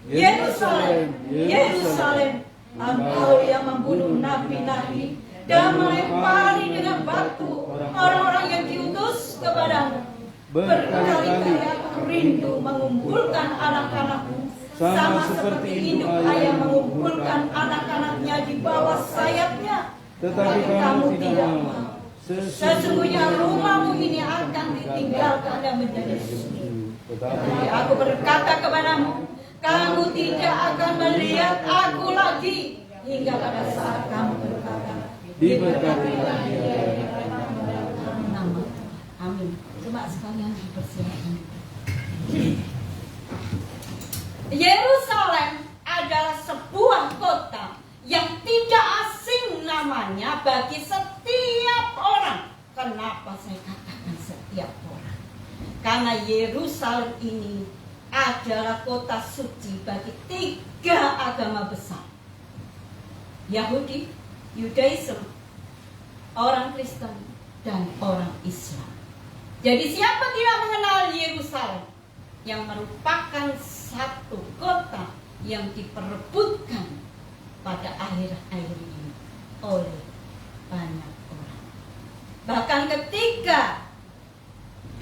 Yerusalem, Yerusalem, engkau yang membunuh nabi-nabi dan melempari dengan batu orang-orang yang diutus kepadamu. Berkali-kali aku rindu mengumpulkan anak-anakmu, sama seperti induk ayam mengumpulkan anak-anaknya di bawah sayapnya. Tetapi kamu tidak mau. Sesungguhnya rumahmu ini akan ditinggalkan dan menjadi sunyi. Tetapi aku berkata kepadamu, kamu tidak akan melihat aku lagi hingga pada saat kamu berkata, diberkatilah dia nama. Amin. Coba sekalian dipersiapkan. Yerusalem adalah sebuah kota yang tidak asing namanya bagi setiap orang. Kenapa saya katakan setiap orang? Karena Yerusalem ini adalah kota suci bagi 3 agama besar. Yahudi, Yudaism, orang Kristen, dan orang Islam. Jadi siapa tidak mengenal Yerusalem yang merupakan satu kota yang diperebutkan pada akhir-akhir ini oleh banyak orang. Bahkan ketika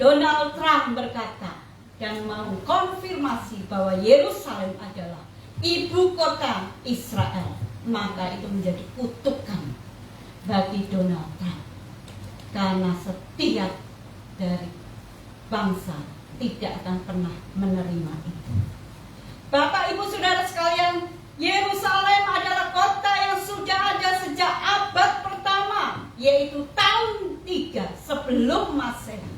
Donald Trump berkata dan mau konfirmasi bahwa Yerusalem adalah ibu kota Israel, maka itu menjadi kutukan bagi Donald Trump, karena setiap dari bangsa tidak akan pernah menerima itu. Bapak, Ibu, Saudara sekalian, Yerusalem adalah kota yang sudah ada sejak abad pertama, yaitu tahun 3 sebelum Masehi,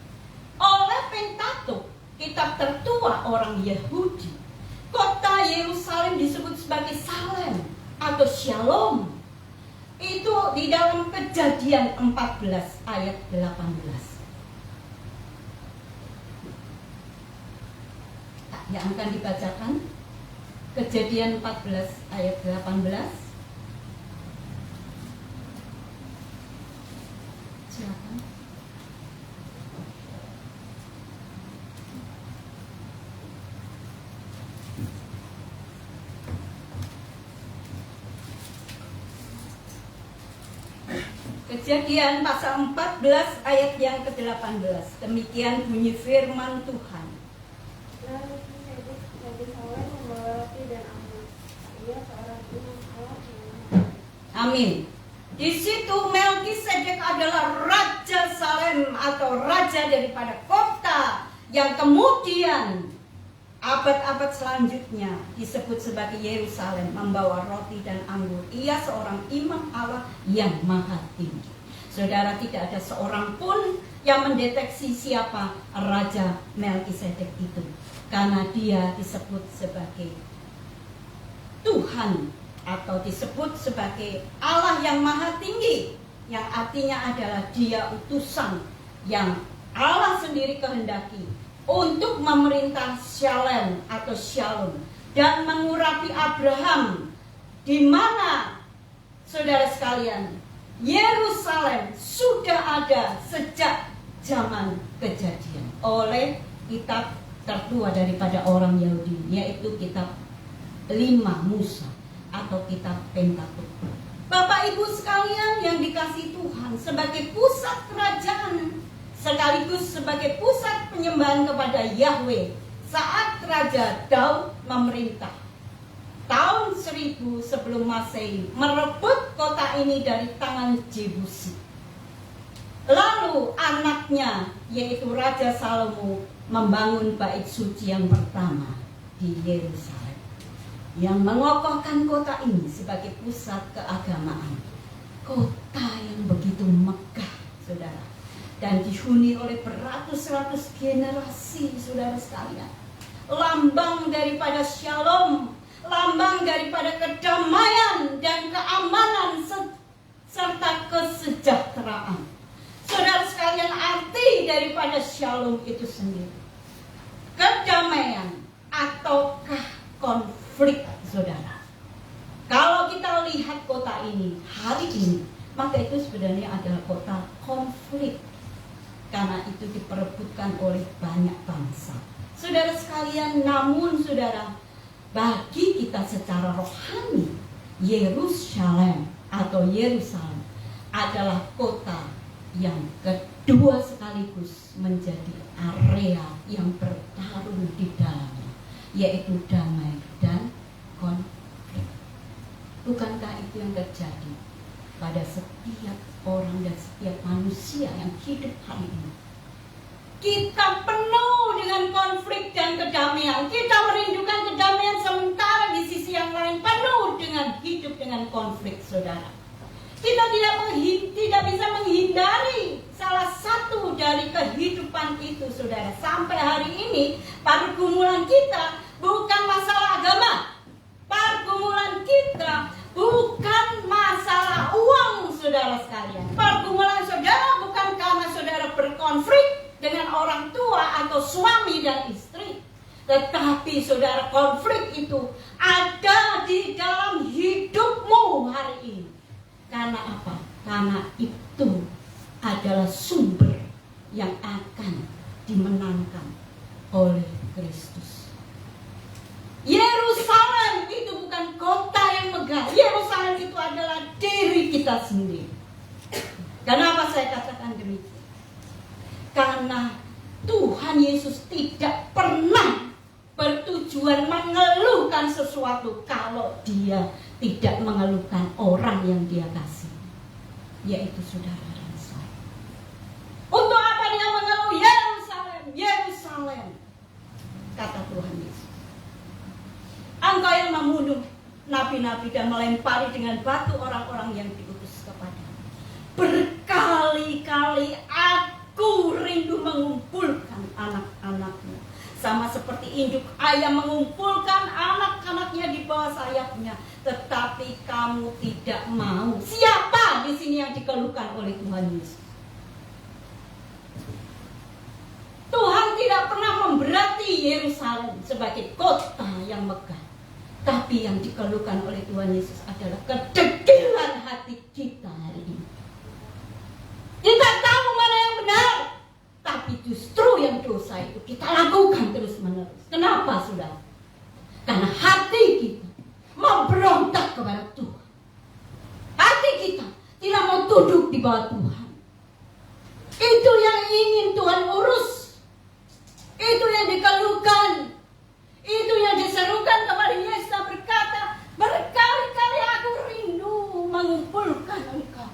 oleh Pentateuch, kitab tertua orang Yahudi. Kota Yerusalem disebut sebagai Salem atau Shalom. Itu di dalam Kejadian 14 ayat 18. Yang akan dibacakan Kejadian 14 ayat 18. Silakan. Kejadian pasal 14 ayat yang ke-18. Demikian bunyi firman Tuhan. Lalu Melkisedek raja Salem membawa roti dan anggur. Ia seorang imam Allah yang maha. Amin. Di situ Melkisedek adalah Raja Salem atau raja daripada kota yang kemudian abad-abad selanjutnya disebut sebagai Yerusalem, membawa roti dan anggur. Ia seorang imam Allah yang maha tinggi. Saudara, tidak ada seorang pun yang mendeteksi siapa Raja Melkisedek itu, karena dia disebut sebagai Tuhan atau disebut sebagai Allah yang maha tinggi, yang artinya adalah dia utusan yang Allah sendiri kehendaki untuk memerintah Shalem atau Shalom dan mengurapi Abraham, di mana, saudara sekalian, Yerusalem sudah ada sejak zaman Kejadian oleh kitab tertua daripada orang Yahudi, yaitu kitab 5 Musa atau kitab Pentateuch. Bapak Ibu sekalian yang dikasihi Tuhan, sebagai pusat kerajaan sekaligus sebagai pusat penyembahan kepada Yahweh saat Raja Daud memerintah tahun 1000 sebelum Masehi, merebut kota ini dari tangan Jebusi. Lalu anaknya yaitu Raja Salomo membangun bait suci yang pertama di Yerusalem, yang mengokohkan kota ini sebagai pusat keagamaan. Kota yang begitu megah, saudara, dan dihuni oleh beratus-ratus generasi, saudara sekalian. Lambang daripada Shalom, lambang daripada kedamaian dan keamanan serta kesejahteraan. Saudara sekalian, arti daripada Shalom itu sendiri kedamaian ataukah konflik, saudara. Kalau kita lihat kota ini hari ini, maka itu sebenarnya adalah kota konflik. Karena itu diperebutkan oleh banyak bangsa. Saudara sekalian, namun saudara, bagi kita secara rohani, Yerusalem atau Yerusalem adalah kota yang kedua sekaligus menjadi area yang bertarung di dalamnya, yaitu damai dan konflik. Bukankah itu yang terjadi pada setiap orang dan setiap manusia yang hidup hari ini? Kita penuh dengan konflik dan kedamaian. Kita merindukan kedamaian, sementara di sisi yang lain penuh dengan hidup dengan konflik, saudara. Kita tidak bisa menghindari salah satu dari kehidupan itu, saudara. Sampai hari ini pergumulan kita bukan masalah agama. Pergumulan kita bukan masalah uang, saudara sekalian. Pergumulan saudara bukan karena saudara berkonflik dengan orang tua atau suami dan istri, tetapi saudara, konflik itu ada di dalam hidupmu hari ini. Karena apa? Karena itu adalah sumber yang akan dimenangkan oleh Kristus. Yerusalem itu bukan kota yang megah. Yerusalem itu adalah diri kita sendiri. Kenapa saya katakan demikian? Karena Tuhan Yesus tidak pernah bertujuan mengeluhkan sesuatu kalau dia tidak mengeluhkan orang yang dia kasih, yaitu saudara dan saya. Untuk apa dia mengeluh? Yerusalem, Yerusalem, kata Tuhan Yesus. Engkau yang membunuh nabi-nabi dan melempari dengan batu orang-orang yang diutus kepadamu. Berkali-kali aku rindu mengumpulkan anak-anakmu, sama seperti induk ayam mengumpulkan anak-anaknya di bawah sayapnya, tetapi kamu tidak mau. Siapa di sini yang dikeluhkan oleh Tuhan Yesus? Tuhan tidak pernah memberati Yerusalem sebagai kota yang megah, tapi yang dikeluhkan oleh Tuhan Yesus adalah kedegilan hati kita hari ini. Kita tahu mana yang benar, tapi justru yang dosa itu kita lakukan terus-menerus. Kenapa, saudara? Karena hati kita memberontak kepada Tuhan. Hati kita tidak mau duduk di bawah Tuhan. Itu yang ingin Tuhan urus. Itu yang dikeluhkan. Itu yang diserukan kepada Yesus, berkata, berkali-kali aku rindu mengumpulkan engkau.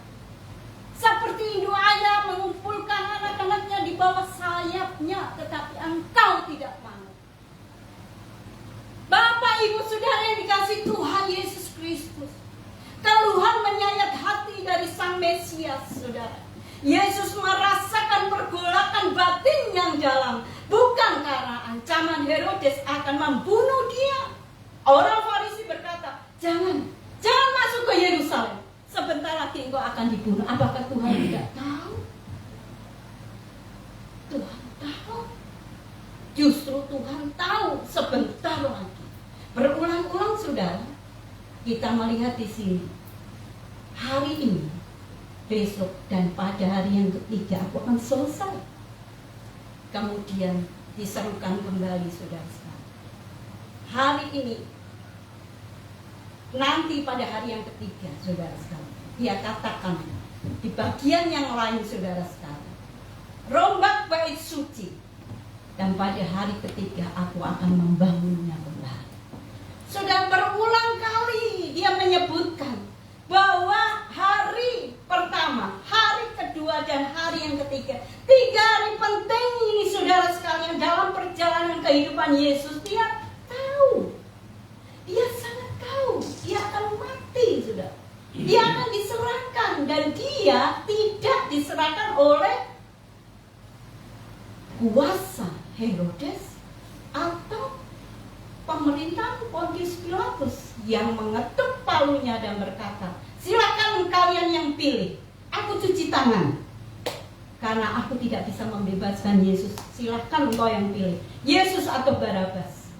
Seperti induk ayam mengumpulkan anak-anaknya di bawah sayapnya, tetapi engkau tidak mau. Bapak, Ibu, Saudara yang dikasihi Tuhan Yesus Kristus, keluhan menyayat hati dari Sang Mesias, saudara. Yesus merasakan pergolakan batin yang dalam, bukan karena ancaman Herodes akan membunuh dia. Orang Farisi berkata, jangan masuk ke Yerusalem. Sebentar lagi engkau akan dibunuh. Apakah Tuhan tidak tahu? Tuhan tahu. Justru Tuhan tahu sebentar lagi. Berulang-ulang, saudara, kita melihat di sini. Hari ini, besok, dan pada hari yang ketiga aku akan selesai. Kemudian diserukan kembali, saudara-saudara. Hari ini, nanti pada hari yang ketiga, saudara sekalian, dia katakan di bagian yang lain, saudara sekalian, rombak bait suci, dan pada hari ketiga aku akan membangunnya kembali. Sudah berulang kali dia menyebutkan bahwa hari pertama, hari kedua, dan hari yang ketiga, 3 hari penting ini, saudara sekalian, dalam perjalanan kehidupan Yesus. Dia tahu, dia sangat tahu, dia akan mati, saudara. Dia akan diserahkan, dan dia tidak diserahkan oleh kuasa Herodes atau pemerintahan Pontius Pilatus yang mengetuk palunya dan berkata, silakan kalian yang pilih, aku cuci tangan. Karena aku tidak bisa membebaskan Yesus, silakan engkau yang pilih, Yesus atau Barabas.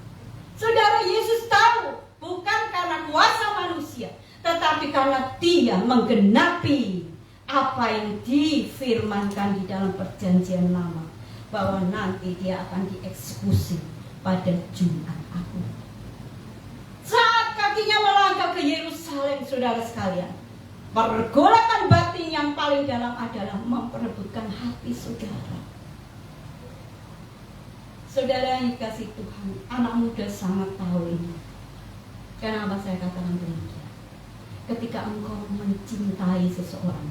Saudara, Yesus tahu bukan karena kuasa manusia, tetapi karena dia menggenapi apa yang difirmankan di dalam perjanjian lama, bahwa nanti dia akan dieksekusi pada Jumat Agung. Saat kakinya melangkah ke Yerusalem, saudara sekalian, pergolakan batin yang paling dalam adalah memperebutkan hati saudara. Saudara yang dikasih Tuhan, anak muda sangat tahu ini. Kenapa saya katakan demikian? Ketika engkau mencintai seseorang,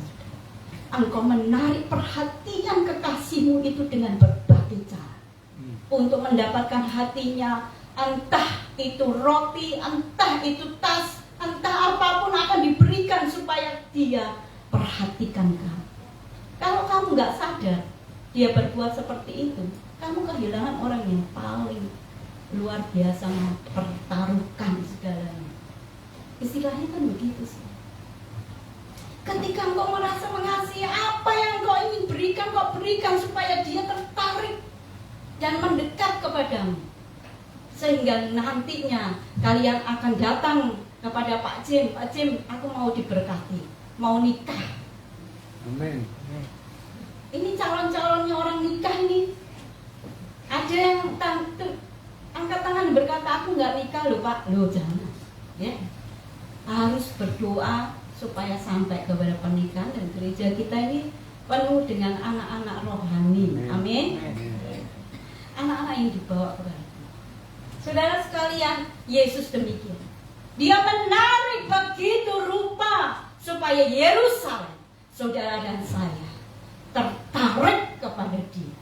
engkau menarik perhatian kekasihmu itu dengan berbagai cara untuk mendapatkan hatinya. Entah itu roti, entah itu tas, entah apapun akan diberikan supaya dia perhatikan kamu. Kalau kamu nggak sadar dia berbuat seperti itu, kamu kehilangan orang yang paling luar biasa mempertaruhkan segalanya. Istilahnya kan begitu sih. Ketika engkau merasa mengasihi, apa yang engkau ingin berikan, kau berikan supaya dia tertarik dan mendekat kepadamu. Sehingga nantinya kalian akan datang kepada Pak Jim, Pak Jim, aku mau diberkati, mau nikah. Amin. Ini calon-calonnya orang nikah nih. Ada yang angkat tangan berkata, aku nggak nikah loh Pak. Loh jangan, ya. Harus berdoa supaya sampai kepada pernikahan, dan gereja kita ini penuh dengan anak-anak rohani. Amin. Anak-anak yang dibawa kepada Tuhan. Saudara sekalian, Yesus demikian. Dia menarik begitu rupa supaya Yerusalem, saudara dan saya, tertarik kepada dia.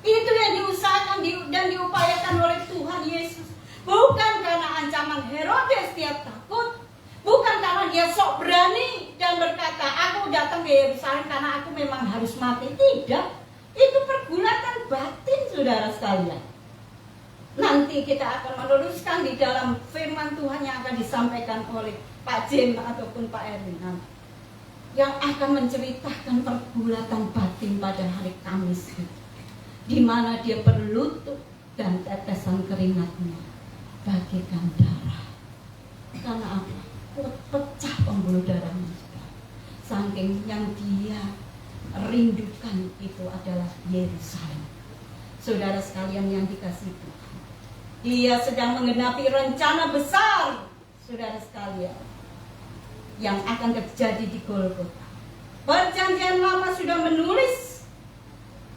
Itu yang diusahakan dan diupayakan oleh Tuhan Yesus. Bukan karena ancaman Herodes dia takut, bukan karena dia sok berani dan berkata, aku datang ke Yerusalem karena aku memang harus mati. Tidak, itu pergulatan batin, saudara sekalian. Nanti kita akan meneruskan di dalam firman Tuhan yang akan disampaikan oleh Pak Jim ataupun Pak Erwin nanti, yang akan menceritakan pergulatan batin pada hari Kamis itu, di mana dia berlutut dan tetesan keringatnya bagaikan darah. Karena apa? Pecah pembuluh darahnya. Saking yang dia rindukan itu adalah Yerusalem. Saudara sekalian yang dikasihi Tuhan, dia sedang menggenapi rencana besar, saudara sekalian, yang akan terjadi di Golgota. Perjanjian Lama sudah menulis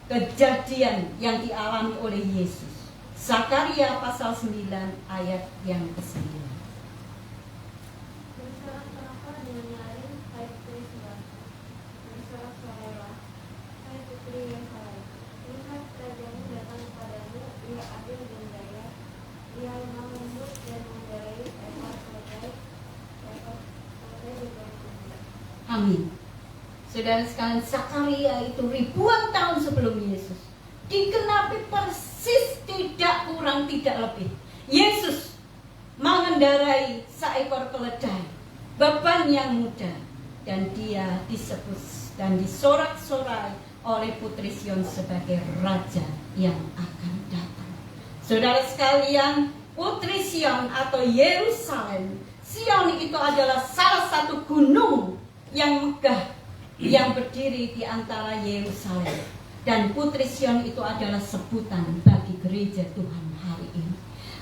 kejadian yang dialami oleh Yesus. Zakaria pasal 9 ayat yang ke-9. Bersorak-soraklah dengan nyaring, hai putri Sion. Bersorak-sorailah, hai putri Yerusalem. Lihat, rajamu datang kepadamu, ia adil dan jaya. Ia lemah lembut dan menggarai ekor keledai di bawah. Amin. Saudara sekalian, Zakaria itu ribuan tahun sebelum Yesus, digenapi persis, tidak kurang tidak lebih. Yesus mengendarai seekor keledai, beban yang mudah, dan dia disebut dan disorak-sorai oleh putri Sion sebagai raja yang akan datang. Saudara sekalian, putri Sion atau Yerusalem, Sion itu adalah salah satu gunung yang megah yang berdiri di antara Yerusalem. Dan putri Sion itu adalah sebutan bagi gereja Tuhan hari ini.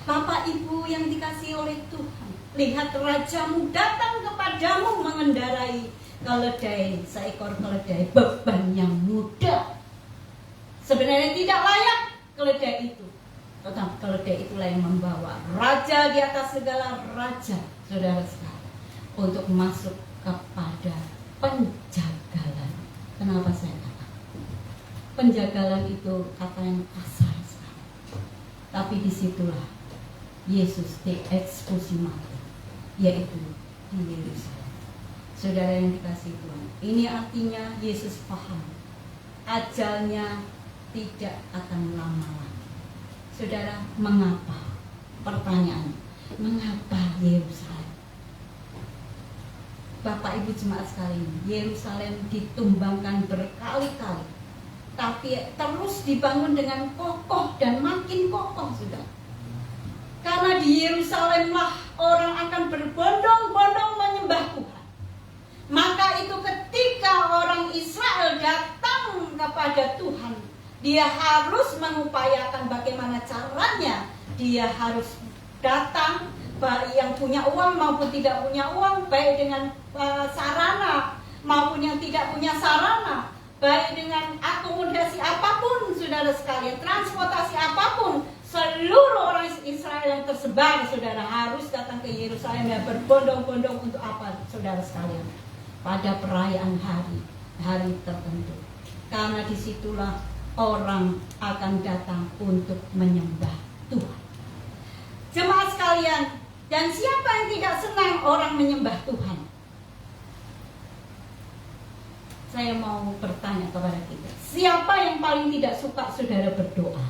Bapak Ibu yang dikasihi oleh Tuhan, lihat rajamu datang kepadamu mengendarai keledai, seekor keledai, beban yang mudah. Sebenarnya tidak layak keledai itu, tetapi keledai itulah yang membawa raja di atas segala raja, saudara sekalian, untuk masuk kepada penjagalan. Kenapa saya katakan penjagalan itu kata yang kasar sekali, tapi disitulah Yesus dieksekusi mati, yaitu di Yerusalem. Saudara yang dikasihi Tuhan, ini artinya Yesus paham ajalnya tidak akan lama lagi. Saudara, mengapa? Pertanyaannya, mengapa Yerusalem? Bapak Ibu jemaat sekalian, Yerusalem ditumbangkan berkali-kali, tapi terus dibangun dengan kokoh dan makin kokoh, saudara. Karena di Yerusalemlah orang akan berbondong-bondong menyembah Tuhan. Maka itu ketika orang Israel datang kepada Tuhan, dia harus mengupayakan bagaimana caranya. Dia harus datang, baik yang punya uang maupun tidak punya uang, baik dengan sarana maupun yang tidak punya sarana, baik dengan akomodasi apapun, saudara sekalian, transportasi apapun. Seluruh orang Israel yang tersebar, saudara, harus datang ke Yerusalem dan berbondong-bondong untuk apa, saudara sekalian? Pada perayaan hari tertentu. Karena disitulah orang akan datang untuk menyembah Tuhan. Jemaat sekalian, dan siapa yang tidak senang orang menyembah Tuhan? Saya mau bertanya kepada kita, siapa yang paling tidak suka saudara berdoa?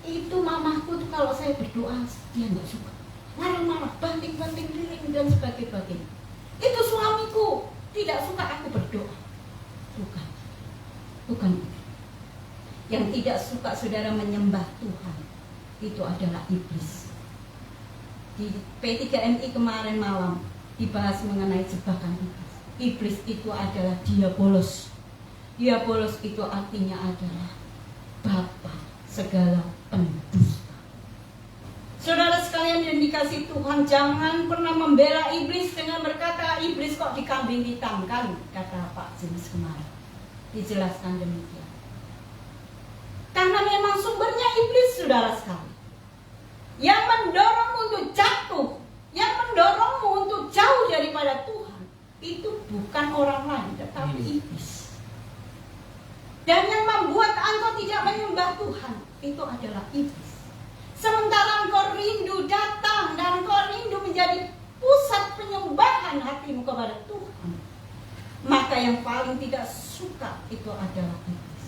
Itu mamahku tuh kalau saya berdoa dia nggak suka, marah-marah, banting-banting dinding dan sebagainya. Itu suamiku tidak suka aku berdoa. Bukan. Yang tidak suka saudara menyembah Tuhan itu adalah iblis. Di P3MI kemarin malam dibahas mengenai jebakan iblis. Iblis itu adalah diabolos. Diabolos itu artinya adalah bapa segala pendusta. Saudara sekalian yang dikasih Tuhan, jangan pernah membela iblis dengan berkata iblis kok dikambing hitamkan, kata Pak James kemarin. Dijelaskan demikian. Karena memang sumbernya iblis, saudara sekalian, yang mendorong untuk jatuh, yang mendorongmu untuk jauh daripada Tuhan, itu bukan orang lain tetapi iblis. Dan yang membuat engkau tidak menyembah Tuhan itu adalah iblis. Sementara engkau rindu datang dan engkau rindu menjadi pusat penyembahan hatimu kepada Tuhan, maka yang paling tidak suka itu adalah iblis.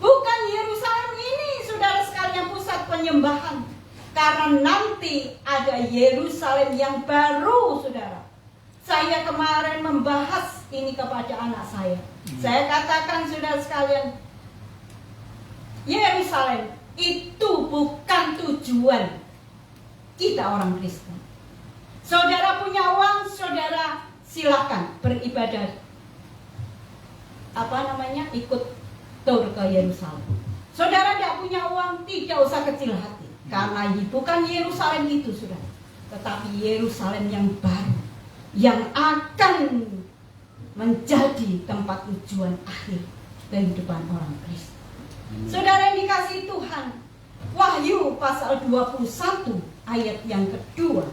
Bukan Yerusalem ini, saudara sekalian, pusat penyembahan. Karena nanti ada Yerusalem yang baru, saudara. Saya kemarin membahas ini kepada anak saya. Saya katakan, saudara sekalian, Yerusalem itu bukan tujuan kita orang Kristen. Saudara punya uang, saudara silakan beribadah. Ikut tur ke Yerusalem. Saudara tidak punya uang, tidak usah kecil hati. Karena bukan Yerusalem itu, saudara, tetapi Yerusalem yang baru, yang akan menjadi tempat tujuan akhir kehidupan orang Kristen. Saudara yang dikasihi Tuhan, Wahyu pasal 21 ayat yang kedua,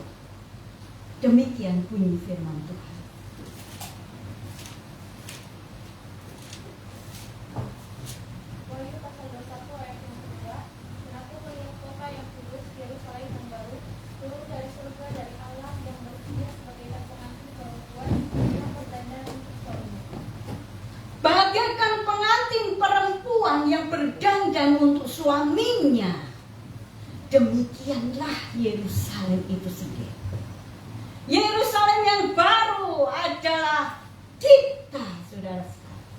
demikian bunyi firman Tuhan. Wahyu pasal 21 ayat yang kedua, dan aku melihat kota yang kudus, Yerusalem yang baru, turun dari surga dari Allah yang bersedia sebagai pengantin perempuan yang berdandan untuk suaminya. Bagaikan pengantin perempuan yang berdandan untuk suaminya, demikianlah Yerusalem itu sendiri. Yerusalem yang baru adalah kita, saudara sekalian.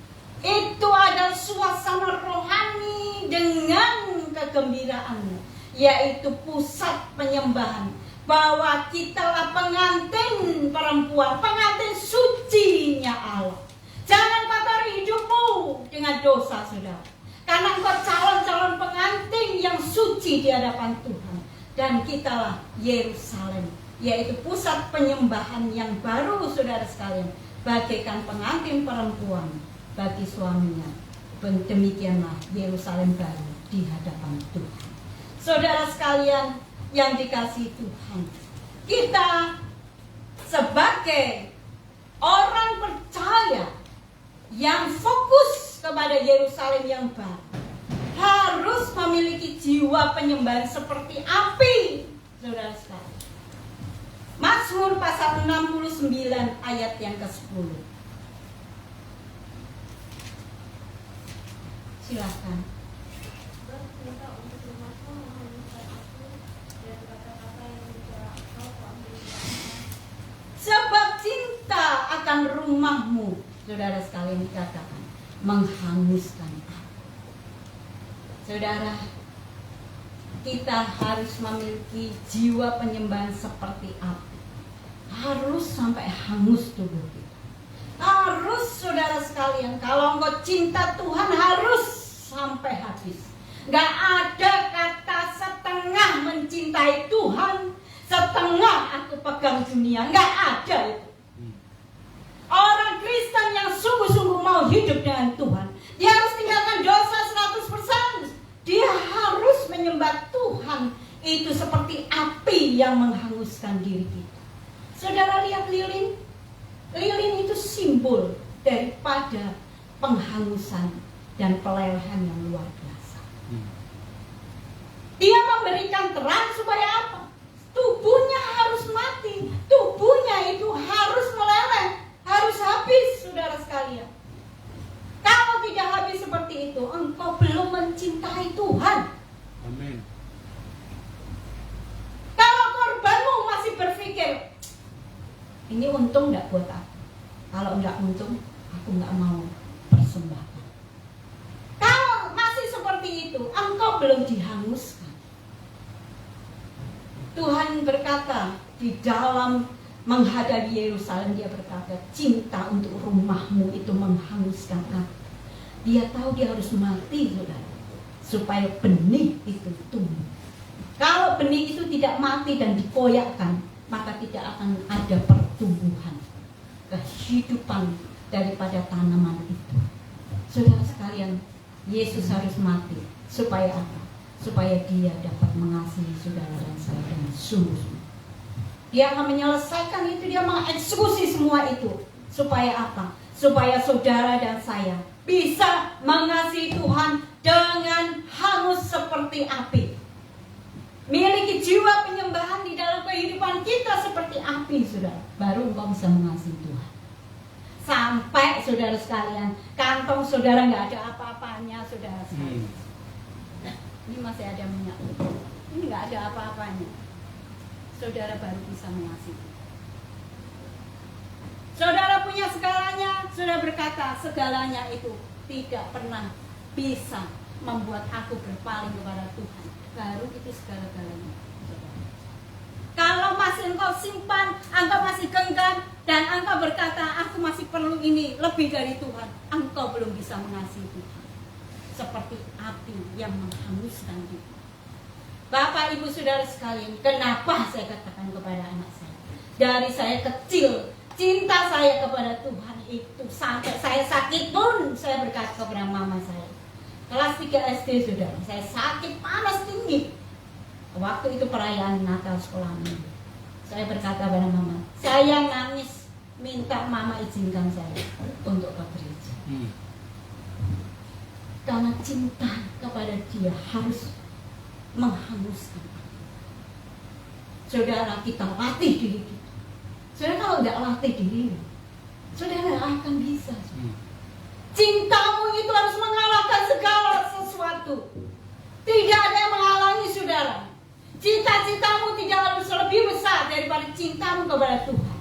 Itu adalah suasana rohani dengan kegembiraan, yaitu pusat penyembahan. Bahwa kitalah pengantin perempuan, pengantin sucinya Allah. Jangan kotori hidupmu dengan dosa, saudara. Karena engkau calon-calon pengantin yang suci di hadapan Tuhan. Dan kitalah Yerusalem, yaitu pusat penyembahan yang baru, saudara sekalian. Bagaikan pengantin perempuan bagi suaminya. Demikianlah Yerusalem baru di hadapan Tuhan. Saudara sekalian yang dikasihi Tuhan, kita sebagai orang percaya yang fokus kepada Yerusalem yang baru harus memiliki jiwa penyembahan seperti api, saudara sekalian. Mazmur pasal 69 ayat yang ke-10. Silakan. Minta untuk rumahku menghaluskan aku dan kata-kata yang bicara engkau kuambil. Sebab cinta akan rumahmu, saudara sekalian, dikatakan menghanguskan aku. Saudara, kita harus memiliki jiwa penyembahan seperti api. harus sampai hangus tubuh kita. Harus, saudara sekalian, kalau engkau cinta Tuhan harus sampai habis. Gak ada kata setengah mencintai Tuhan, setengah aku pegang dunia. Gak ada itu. Orang Kristen yang sungguh-sungguh mau hidup dengan Tuhan, dia harus tinggalkan dosa 100%. Dia harus menyembah Tuhan. Itu seperti api yang menghanguskan diri kita. Saudara lihat lilin. Lilin itu simbol daripada penghangusan dan pelelehan yang luar biasa. Dia memberikan terang supaya apa? Tubuhnya harus mati. Tubuhnya itu harus meleleh, harus habis, saudara sekalian. Kalau tidak habis seperti itu, engkau belum mencintai Tuhan. Amin. Kalau korbanmu masih berpikir, ini untung enggak buat aku. Kalau enggak untung, aku enggak mau persembahkan. Kalau masih seperti itu, engkau belum dihanguskan. Tuhan berkata di dalam menghadapi Yerusalem, dia berkata, cinta untuk rumahmu itu menghanguskan aku. Dia tahu dia harus mati, saudara, supaya benih itu tumbuh. Kalau benih itu tidak mati dan dikoyakkan, maka tidak akan ada pertumbuhan, kehidupan daripada tanaman itu. Saudara sekalian, Yesus harus mati supaya apa? Supaya dia dapat mengasihi saudara dan saya dengan sungguh-sungguh. Dia akan menyelesaikan itu, dia mengeksekusi semua itu. Supaya apa? Supaya saudara dan saya bisa mengasihi Tuhan dengan hangus seperti api. Miliki jiwa penyembahan di dalam kehidupan kita seperti api, saudara. Baru engkau bisa mengasihi Tuhan. Sampai saudara sekalian, kantong saudara nggak ada apa-apanya, saudara sekalian. Ini masih ada minyak. Ini nggak ada apa-apanya. Saudara baru bisa mengasihi. Saudara punya segalanya, saudara berkata segalanya itu tidak pernah bisa membuat aku berpaling kepada Tuhan. Baru itu segala-galanya. Kalau masih engkau simpan, engkau masih genggam, dan engkau berkata aku masih perlu ini lebih dari Tuhan, engkau belum bisa mengasihi Tuhan. Seperti api yang menghanguskan diri. Bapak, Ibu, Saudara sekalian, kenapa saya katakan kepada anak saya? Dari saya kecil, cinta saya kepada Tuhan itu sampai saya sakit pun saya berkata kepada mama saya. Kelas 3 SD, saudara, saya sakit panas tinggi. Waktu itu perayaan Natal sekolah minggu. Saya berkata pada mama, saya nangis, minta mama izinkan saya untuk ke gereja. Karena cinta kepada dia harus menghanguskan. Saudara, kita latih diri kita. Saudara, kalau tidak latih diri, saudara akan bisa. Cintamu itu harus mengalahkan segala sesuatu. Tidak ada yang menghalangi saudara. Cita-citamu tidak harus lebih besar daripada cintamu kepada Tuhan.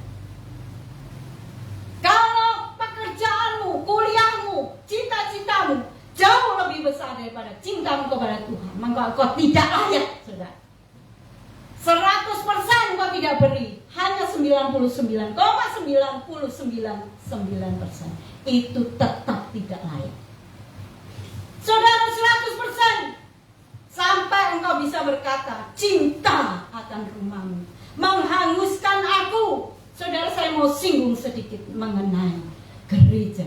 Kalau pekerjaanmu, kuliahmu, cita-citamu jauh lebih besar daripada cintamu kepada Tuhan, maka kau tidak layak, saudara. 100% kau tidak beri, hanya 99,999%. Itu tetap tidak layak. Saudara, 100% sampai engkau bisa berkata, cinta akan rumahmu menghanguskan aku. Saudara, saya mau singgung sedikit mengenai gereja.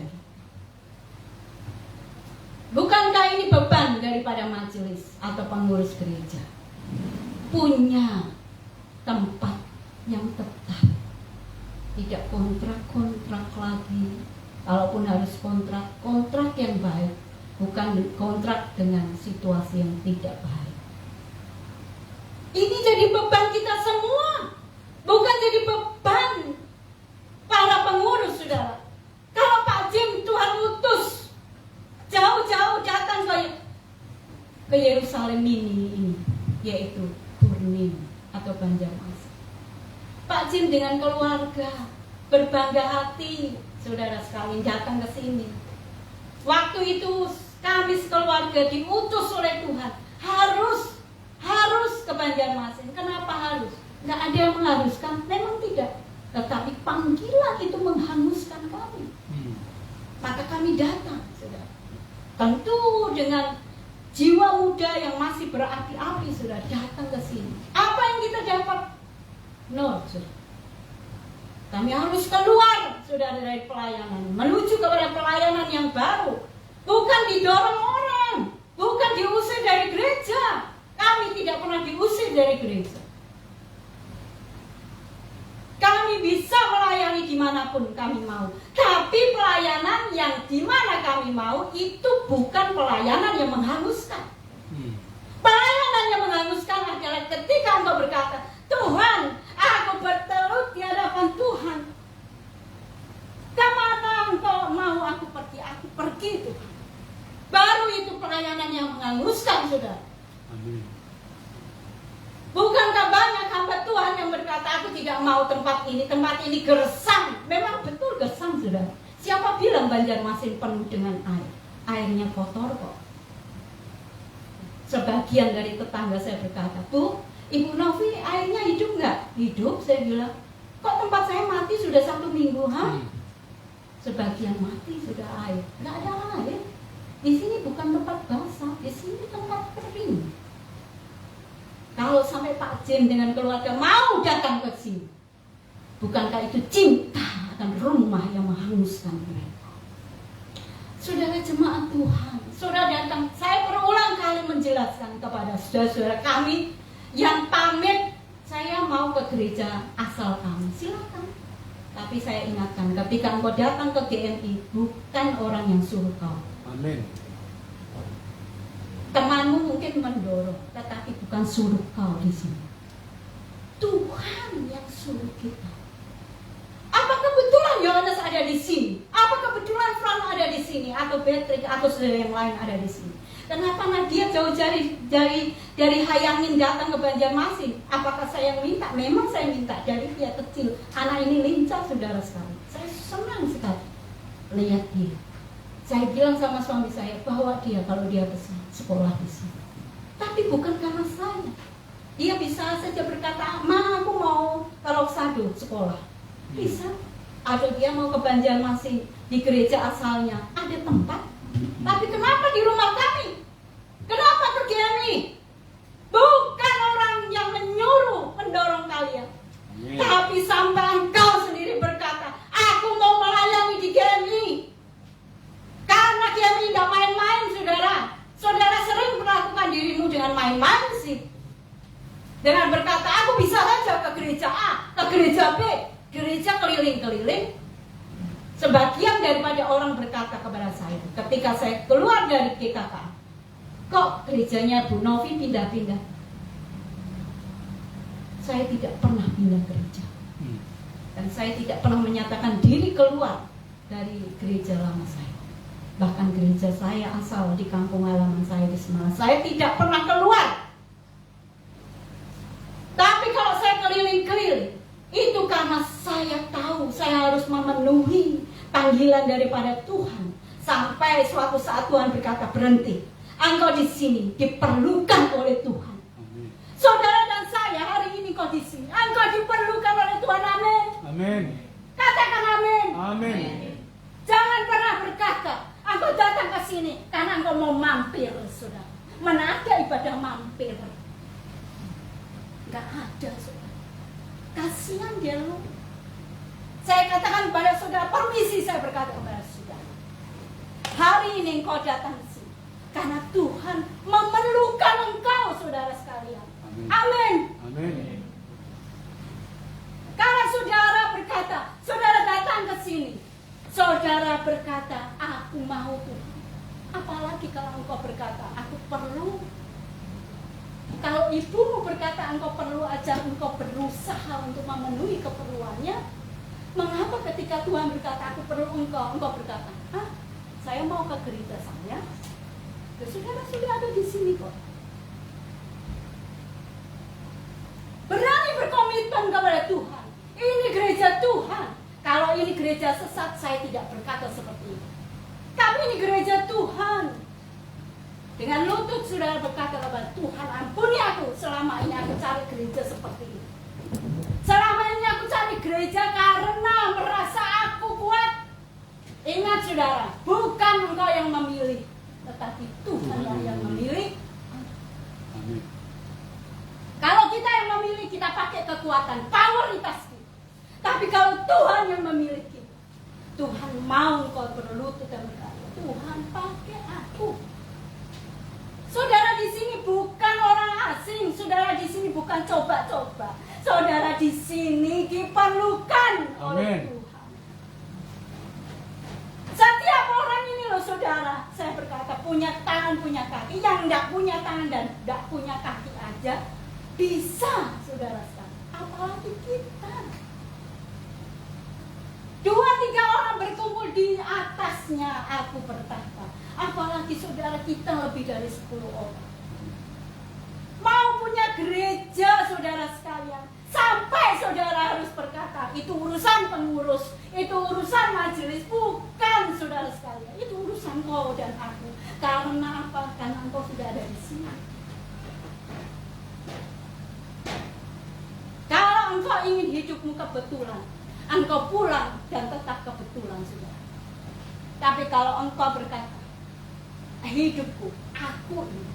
Bukankah ini beban daripada majelis atau pengurus gereja? Punya tempat yang tetap. Tidak kontrak-kontrak lagi. Kalaupun harus kontrak yang baik. Bukan kontrak dengan situasi yang tidak baik. Ini jadi beban kita semua. Bukan jadi beban para pengurus, saudara. Kalau Pak Jim Tuhan utus jauh-jauh datang ke Yerusalem ini, yaitu Turnim atau Banjarmasin. Pak Jim dengan keluarga berbangga hati, saudara sekalian, datang ke sini. Waktu itu kami sekeluarga diutus oleh Tuhan harus ke Banjarmasin. Kenapa harus? Nggak ada yang mengharuskan, memang tidak. tetapi panggilan itu menghanguskan kami. Maka kami datang, saudara. Tentu dengan jiwa muda yang masih berapi-api, sudah datang ke sini. Apa yang kita dapat? No, saudara. Kami harus keluar, saudara, dari pelayanan, menuju kepada pelayanan yang baru. Bukan didorong orang, bukan diusir dari gereja. Kami tidak pernah diusir dari gereja. Kami bisa melayani dimanapun kami mau. Tapi pelayanan yang dimana kami mau itu bukan pelayanan yang menghanguskan. Pelayanan yang menghanguskan adalah ketika engkau berkata, Tuhan, aku bertelut di hadapan Tuhan. Kemana engkau mau aku pergi Tuhan. Baru itu pelayanan yang menghanguskan, saudara. Bukankah banyak hamba Tuhan yang berkata, aku tidak mau tempat ini gersang. Memang betul gersang, saudara. Siapa bilang Banjarmasin penuh dengan air? Airnya kotor kok. Sebagian dari tetangga saya berkata, Bu, Ibu Novi, airnya hidup nggak? Hidup, saya bilang. Kok tempat saya mati sudah 1 minggu, ha? Sebagian mati sudah air. Nggak ada air. Di sini bukan tempat basah, di sini tempat kering. Kalau sampai Pak Jim dengan keluarga mau datang ke sini, bukankah itu cinta akan rumah yang menghanguskan mereka? Saudara jemaat Tuhan, saudara datang. Saya berulang kali menjelaskan kepada saudara-saudara kami yang pamit, saya mau ke gereja asal kami, silakan. Tapi saya ingatkan, ketika engkau datang ke GMI, bukan orang yang suruh kau. Amin. Temanmu mungkin mendorong, tetapi bukan suruh kau di sini. Tuhan yang suruh kita. Apa kebetulan Yohanes ada di sini? Apa kebetulan Fran ada di sini? Atau Patrick atau saudara yang lain ada di sini? Kenapa Nadia jauh dari Hayangin datang ke Banjarmasin? Apakah saya yang minta? Memang saya minta. Dari dia kecil, anak ini lincah, saudara sekali. Saya senang sekali lihat dia. Saya bilang sama suami saya, bawa dia kalau dia besar sekolah di sini. Tapi bukan karena saya. Dia bisa saja berkata, Ma, aku mau ke Loksado sekolah. Bisa. Atau dia mau ke Banjarmasin di gereja asalnya. Ada tempat. Tapi kenapa di rumah kami? Kenapa ke GMI? Bukan orang yang menyuruh, mendorong kalian. Tapi sampai engkau sendiri berkata, aku mau melayani di GMI. Karena GMI nggak main-main, saudara. Saudara sering melakukan dirimu dengan main-main sih. Dengan berkata, aku bisa saja ke gereja A, ke gereja B, gereja keliling-keliling. Sebagian daripada orang berkata kepada saya, ketika saya keluar dari GKK, kok gerejanya Bu Novi pindah-pindah? Saya tidak pernah pindah gereja. Dan saya tidak pernah menyatakan diri keluar dari gereja lama saya. Bahkan gereja saya asal di kampung halaman saya di Semarang, saya tidak pernah keluar. Tapi kalau saya keliling-keliling, itu karena saya tahu saya harus memenuhi panggilan daripada Tuhan. Sampai suatu saat Tuhan berkata, berhenti. Engkau di sini diperlukan oleh Tuhan. Saudara dan saya hari ini kau di sini. Engkau diperlukan oleh Tuhan. Amin. Amin. Katakan amin. Amin. Jangan pernah berkata, engkau datang ke sini karena engkau mau mampir, saudara. Mana ada ibadah mampir? Gak ada, saudara. Kasihan dia lu. Saya katakan kepada saudara, permisi saya berkata kepada saudara. Hari ini engkau datang ke sini karena Tuhan memerlukan engkau, saudara sekalian. Amin. Amin. Kalau saudara berkata, saudara datang ke sini, saudara berkata, aku mau Tuhan. Apalagi kalau engkau berkata, aku perlu. Kalau ibumu berkata engkau perlu aja, engkau berusaha untuk memenuhi keperluannya. Mengapa ketika Tuhan berkata aku perlu engkau berkata, saya mau ke gereja saya. Saudara sudah ada di sini kok. Berani berkomitmen kepada Tuhan. Ini gereja Tuhan. Kalau ini gereja sesat, saya tidak berkata seperti itu. Tapi ini gereja Tuhan. Dengan lutut saudara berkata kepada Tuhan, ampuni aku selama ini aku cari gereja seperti ini. Selama ini aku mencari gereja karena merasa aku kuat. Ingat saudara, bukan engkau yang memilih, tetapi Tuhanlah yang memilih. Amin. Kalau kita yang memilih, kita pakai kekuatan, poweritas kita. Tapi kalau Tuhan yang memiliki, Tuhan mau engkau berlutut dan berkata, Tuhan pakai aku. Saudara di sini bukan orang asing, saudara di sini bukan coba-coba. Saudara di sini diperlukan oleh Tuhan. Setiap orang ini loh saudara, saya berkata punya tangan, punya kaki. Yang tidak punya tangan dan tidak punya kaki aja bisa saudara sekalian. Apalagi kita. 2-3 orang berkumpul di atasnya aku bertahta. Apalagi saudara kita lebih dari 10 orang. Mau punya gereja saudara sekalian, sampai saudara harus berkata, itu urusan pengurus, itu urusan majelis, bukan saudara sekalian. Itu urusan kau dan aku. Karena apa? Karena engkau sudah ada di sini. Kalau engkau ingin hidupmu kebetulan, engkau pulang dan tetap kebetulan saudara. Tapi kalau engkau berkata, hidupku, aku ini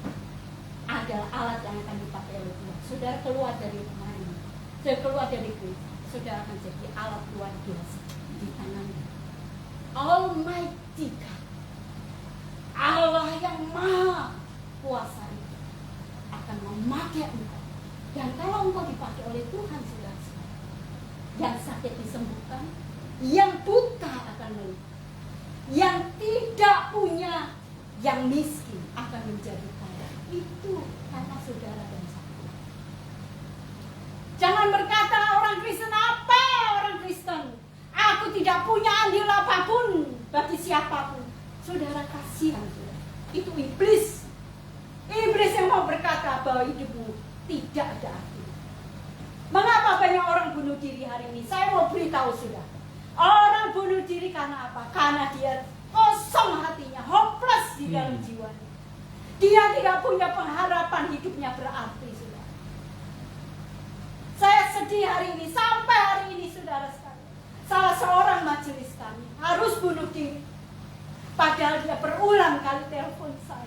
adalah alat yang akan dipakai oleh Tuhan. Saudara keluar dari rumah ini, saudara keluar dari gereja, saudara akan jadi alat luar biasa di tangannya. Almighty God, Allah yang maha kuasa itu akan memakai engkau. Dan kalau engkau dipakai oleh Tuhan, saudara, yang sakit disembuhkan, yang buta akan melihat, yang tidak punya, yang miskin akan menjadi kaya. Itu karena saudara dan saya. Jangan berkata orang Kristen apa orang Kristen, aku tidak punya andil apapun bagi siapapun. Saudara kasihan saudara. Itu iblis. Iblis yang mau berkata bahwa hidupmu tidak ada arti. Mengapa banyak orang bunuh diri hari ini? Saya mau beritahu sudah. Orang bunuh diri karena apa? Karena dia kosong hatinya, hopeless di dalam jiwanya. Dia tidak punya pengharapan hidupnya berarti, saudara. Saya sedih hari ini, sampai hari ini saudara sekalian. Salah seorang majelis kami harus bunuh diri. Padahal dia berulang kali telepon saya.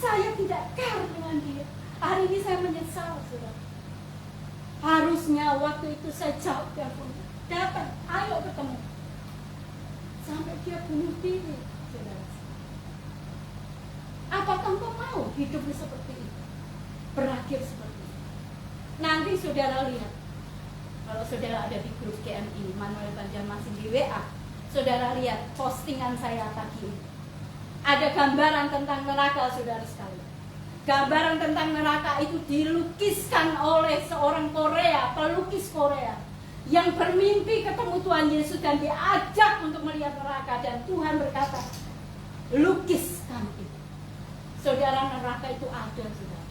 Saya tidak care dengan dia. Hari ini saya menyesal, saudara. Harusnya waktu itu saya jawab teleponnya. Datang, ayo ketemu. Sampai dia bunuh diri, saudara. Apakah engkau mau hidupnya seperti itu? Berakhir seperti itu. Nanti saudara lihat. Kalau saudara ada di grup GMI, Manuel Banjarmasin di WA, saudara lihat postingan saya pagi ini. Ada gambaran tentang neraka, saudara sekalian. Gambaran tentang neraka itu dilukiskan oleh seorang Korea, pelukis Korea, yang bermimpi ketemu Tuhan Yesus dan diajak untuk melihat neraka. Dan Tuhan berkata, lukiskan itu. Saudara, neraka itu ada, saudara.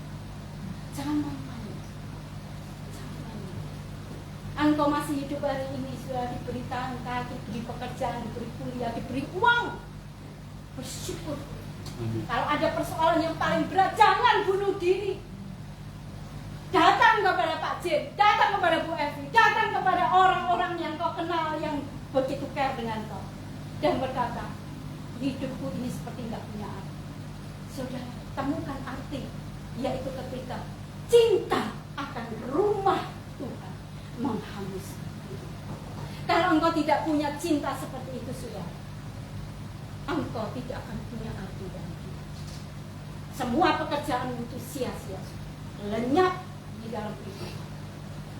Jangan main-main. Jangan main-main. Engkau masih hidup hari ini, sudah diberi tangan, kaki, diberi pekerjaan, diberi kuliah, diberi uang. Bersyukur. Kalau ada persoalan yang paling berat, jangan bunuh diri. Datang kepada Pak Jen, datang kepada Bu Evi, datang kepada orang-orang yang kau kenal, yang begitu care dengan kau, dan berkata, hidupku ini seperti tidak punya arti. Saudara, temukan arti, yaitu ketika cinta akan rumah Tuhan menghanguskan. Kalau engkau tidak punya cinta seperti itu, saudara, engkau tidak akan punya arti dalam hidup. Semua pekerjaan itu sia-sia, lenyap di dalam hidup.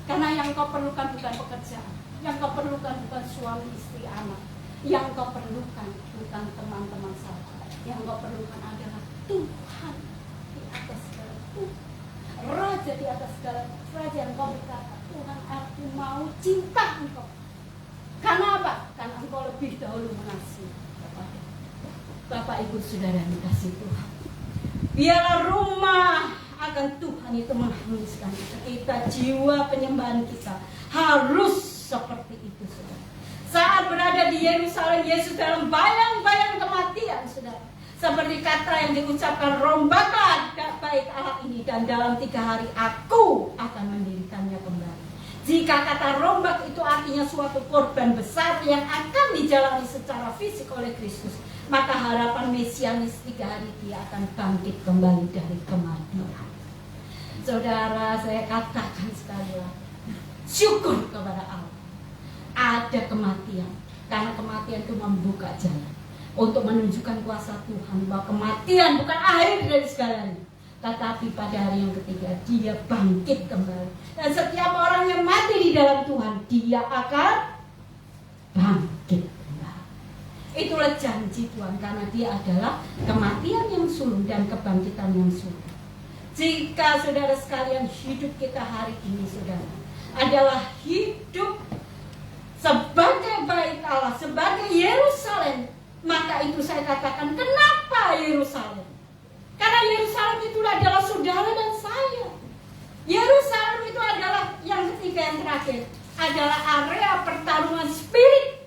Karena yang kau perlukan bukan pekerjaan, yang kau perlukan bukan suami, istri, anak, yang kau perlukan bukan teman-teman sahabat, yang kau perlukan adalah Tuhan di atas segala Tuhan, Raja di atas segala Raja. Yang kau berkata, Tuhan, aku mau cinta engkau. Karena apa? Karena engkau lebih dahulu mengasihi kepada Bapak Ibu Saudara yang dikasihi Tuhan. Biarlah rumah akan Tuhan itu menghanguskan kita. Jiwa penyembahan kita harus seperti itu, saudara. Saat berada di Yerusalem, Yesus dalam bayang-bayang kematian, saudara. Seperti kata yang diucapkan, rombakan bait Allah ini, dan dalam 3 hari aku akan mendirikannya kembali. Jika kata rombak itu artinya suatu korban besar yang akan dijalani secara fisik oleh Kristus, maka harapan mesianis 3 hari dia akan bangkit kembali dari kematian. Saudara, saya katakan sekali lagi, syukur kepada Allah ada kematian, karena kematian itu membuka jalan untuk menunjukkan kuasa Tuhan bahwa kematian bukan akhir dari segalanya, tetapi pada hari yang ketiga dia bangkit kembali. Dan setiap orang yang mati di dalam Tuhan, dia akan bangkit kembali. Itulah janji Tuhan, karena dia adalah kematian yang sulung dan kebangkitan yang sulung. Jika saudara sekalian, hidup kita hari ini saudara adalah hidup sebagai bait Allah, sebagai Yerusalem, maka itu saya katakan, kenapa Yerusalem? Karena Yerusalem itu adalah saudara dan saya. Yerusalem itu adalah yang ketiga, yang terakhir, adalah area pertarungan spirit.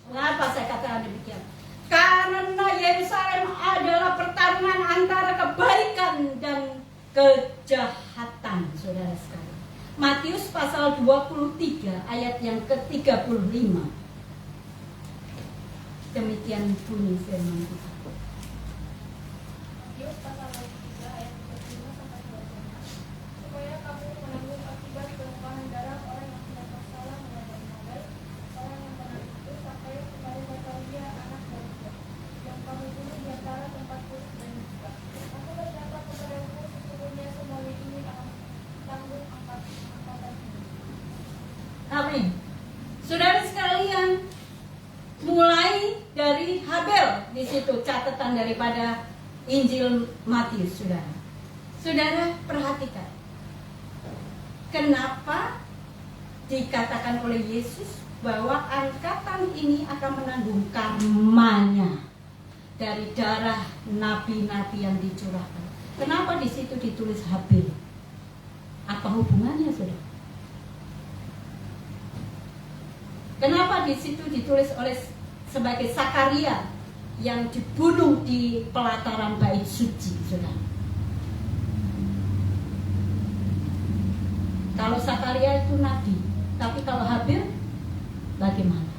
Mengapa saya katakan demikian? Karena Yerusalem adalah pertarungan antara kebaikan dan kejahatan, saudara sekalian. Matius pasal 23 ayat yang ke-35. Demikian bunyi firman Tuhan. Matius pasal 23 ayat 35 sampai 26. Supaya kamu menanggung akibat penumpahan darah orang yang tidak bersalah mengadai Habel, orang yang pernah itu sampai kepada Zakaria anak Berekia, yang kamu bunuh di antara tempat kudus dan Mizpah. Aku berkata kepadamu, sesungguhnya semua ini akan tanggung angkatan ini. Amin. Saudara sekalian, mulai dari Habel, di situ catatan daripada Injil Matius, saudara. Saudara perhatikan, kenapa dikatakan oleh Yesus bahwa angkatan ini akan menanggung karmanya dari darah nabi-nabi yang dicurahkan. Kenapa di situ ditulis Habel? Apa hubungannya, saudara? Kenapa di situ ditulis oleh sebagai Zakaria yang dibunuh di pelataran bait suci, saudara? Kalau Zakaria itu nabi, tapi kalau Habel bagaimana?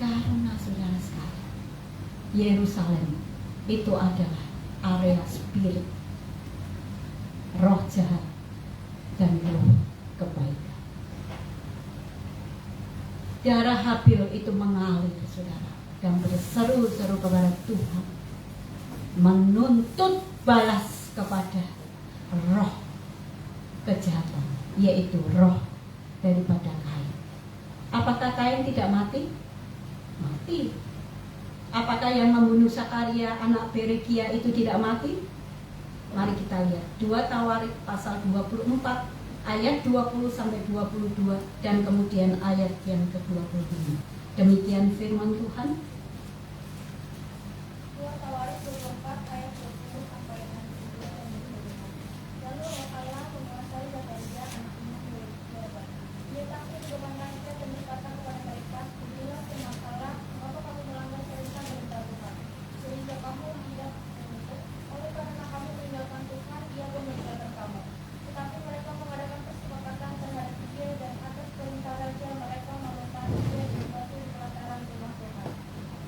Karena saudara sekalian, Yerusalem itu adalah area spirit, roh jahat dan roh kebaikan. Darah Habel itu mengalir, saudara, dan berseru-seru kepada Tuhan, menuntut balas kepada roh kejahatan, yaitu roh daripada Kain. Apakah Kain tidak mati? Mati. Apakah yang membunuh Zakaria anak Berekia itu tidak mati? Mari kita lihat 2 Tawarik pasal 24 ayat 20 sampai 22 dan kemudian ayat yang ke-25. Demikian firman Tuhan. 2 Tawarik 24 ayat 20 sampai 22. Lalu roh Allah menguasai Zakaria anaknya Berekia. Dia tampil di depan mereka dan berkata kepada mereka, "Inilah firman Allah, mengapa kamu melanggar perintah Tuhan, sehingga kamu tidak menutup, oleh karena kamu meninggalkan Tuhan, Dia pun meninggalkan kamu." Tetapi mereka mengadakan kesepakatan terhadap dia, dan atas perintah raja mereka membentang dia di batu di pelataran rumah Tuhan.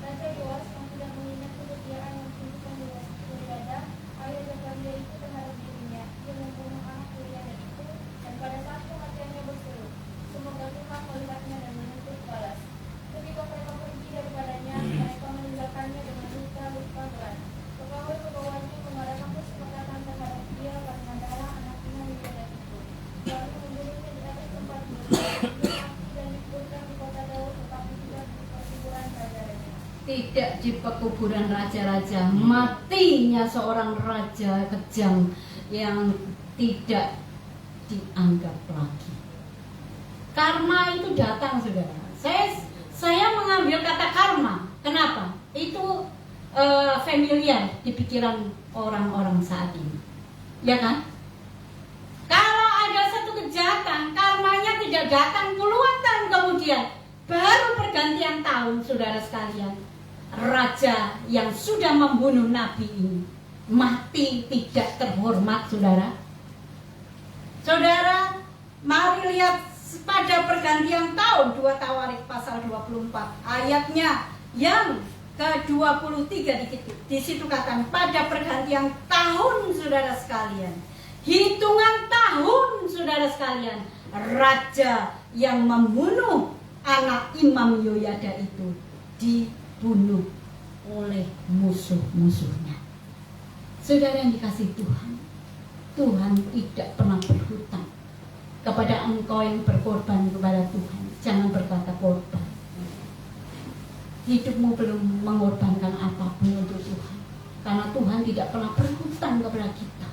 Raja Yoas yang tidak mengingat kesetiaan yang sungguh berbeda ayah Zakaria itu terhadap dirinya, dia membunuh anak Uriah itu, dan pada saat kematiannya berseru, "Semoga Tuhan melihatnya dan menuntut balas." Ketika mereka pergi daripadanya, mereka meninggalkannya dengan luka-luka berat. Pegawai-pegawainya mengadakan kesepakatan terhadap dia karena darah anaknya Uriah itu, lalu membunuhnya di atas tempat berdoa. Dia mati dan dikuburkan di kota Daud, tetapi tidak di perkuburan raja-raja. Tidak di pekuburan raja-raja. Matinya seorang raja kejam yang tidak dianggap lagi. Karma itu datang, saudara. Saya mengambil kata karma. Kenapa? Itu familiar di pikiran orang-orang saat ini, ya kan? Kalau ada satu kejahatan, karmanya tidak datang puluhan tahun kemudian, baru pergantian tahun, saudara sekalian. Raja yang sudah membunuh nabi ini mati tidak terhormat, saudara. Saudara, Mari lihat pada pergantian tahun 2 Tawarik pasal 24 ayatnya yang ke-23 di situ katakan pada pergantian tahun saudara sekalian, hitungan tahun saudara sekalian, raja yang membunuh anak Imam Yoyada itu dibunuh oleh musuh-musuhnya. Saudara yang dikasihi Tuhan, Tuhan tidak pernah berhutang kepada engkau yang berkorban kepada Tuhan. Jangan berkata korban. Hidupmu belum mengorbankan apapun untuk Tuhan, karena Tuhan tidak pernah berhutang kepada kita.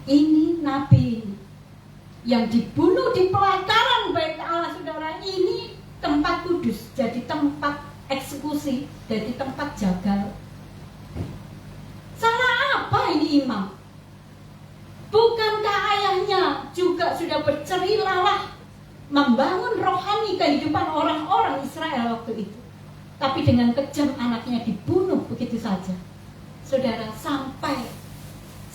Ini nabi yang dibunuh di pelataran bait Allah, saudara. Ini tempat kudus, jadi tempat eksekusi, jadi tempat jagal. Salah apa ini imam? Bukankah ayahnya juga sudah bercerilalah membangun rohani kehidupan orang-orang Israel waktu itu? Tapi dengan kejam anaknya dibunuh begitu saja. Saudara, sampai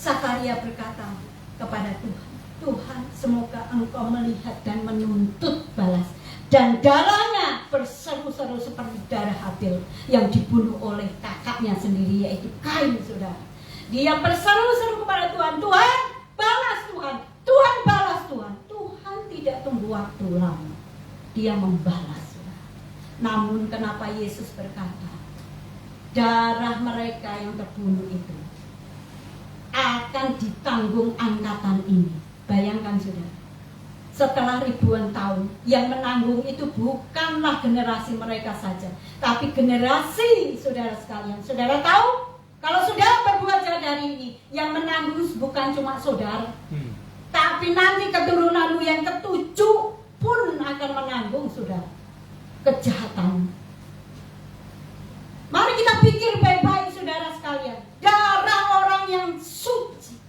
Zakaria berkata kepada Tuhan, Tuhan, semoga engkau melihat dan menuntut balas. Dan darahnya berseru-seru seperti darah Habil yang dibunuh oleh kakaknya sendiri, yaitu Kain, saudara. Dia berseru-seru kepada Tuhan, Tuhan balas Tuhan, Tuhan balas Tuhan. Tuhan tidak tunggu waktu lama, dia membalas, saudara. Namun kenapa Yesus berkata, darah mereka yang terbunuh itu akan ditanggung angkatan ini. Bayangkan saudara, setelah ribuan tahun yang menanggung itu bukanlah generasi mereka saja, tapi generasi saudara sekalian. Saudara tahu, kalau saudara berbuat jahat hari ini, yang menanggung bukan cuma saudara, tapi nanti keturunanmu yang ke-7 pun akan menanggung saudara kejahatan. Mari kita pikir baik-baik saudara sekalian. Darah orang yang suci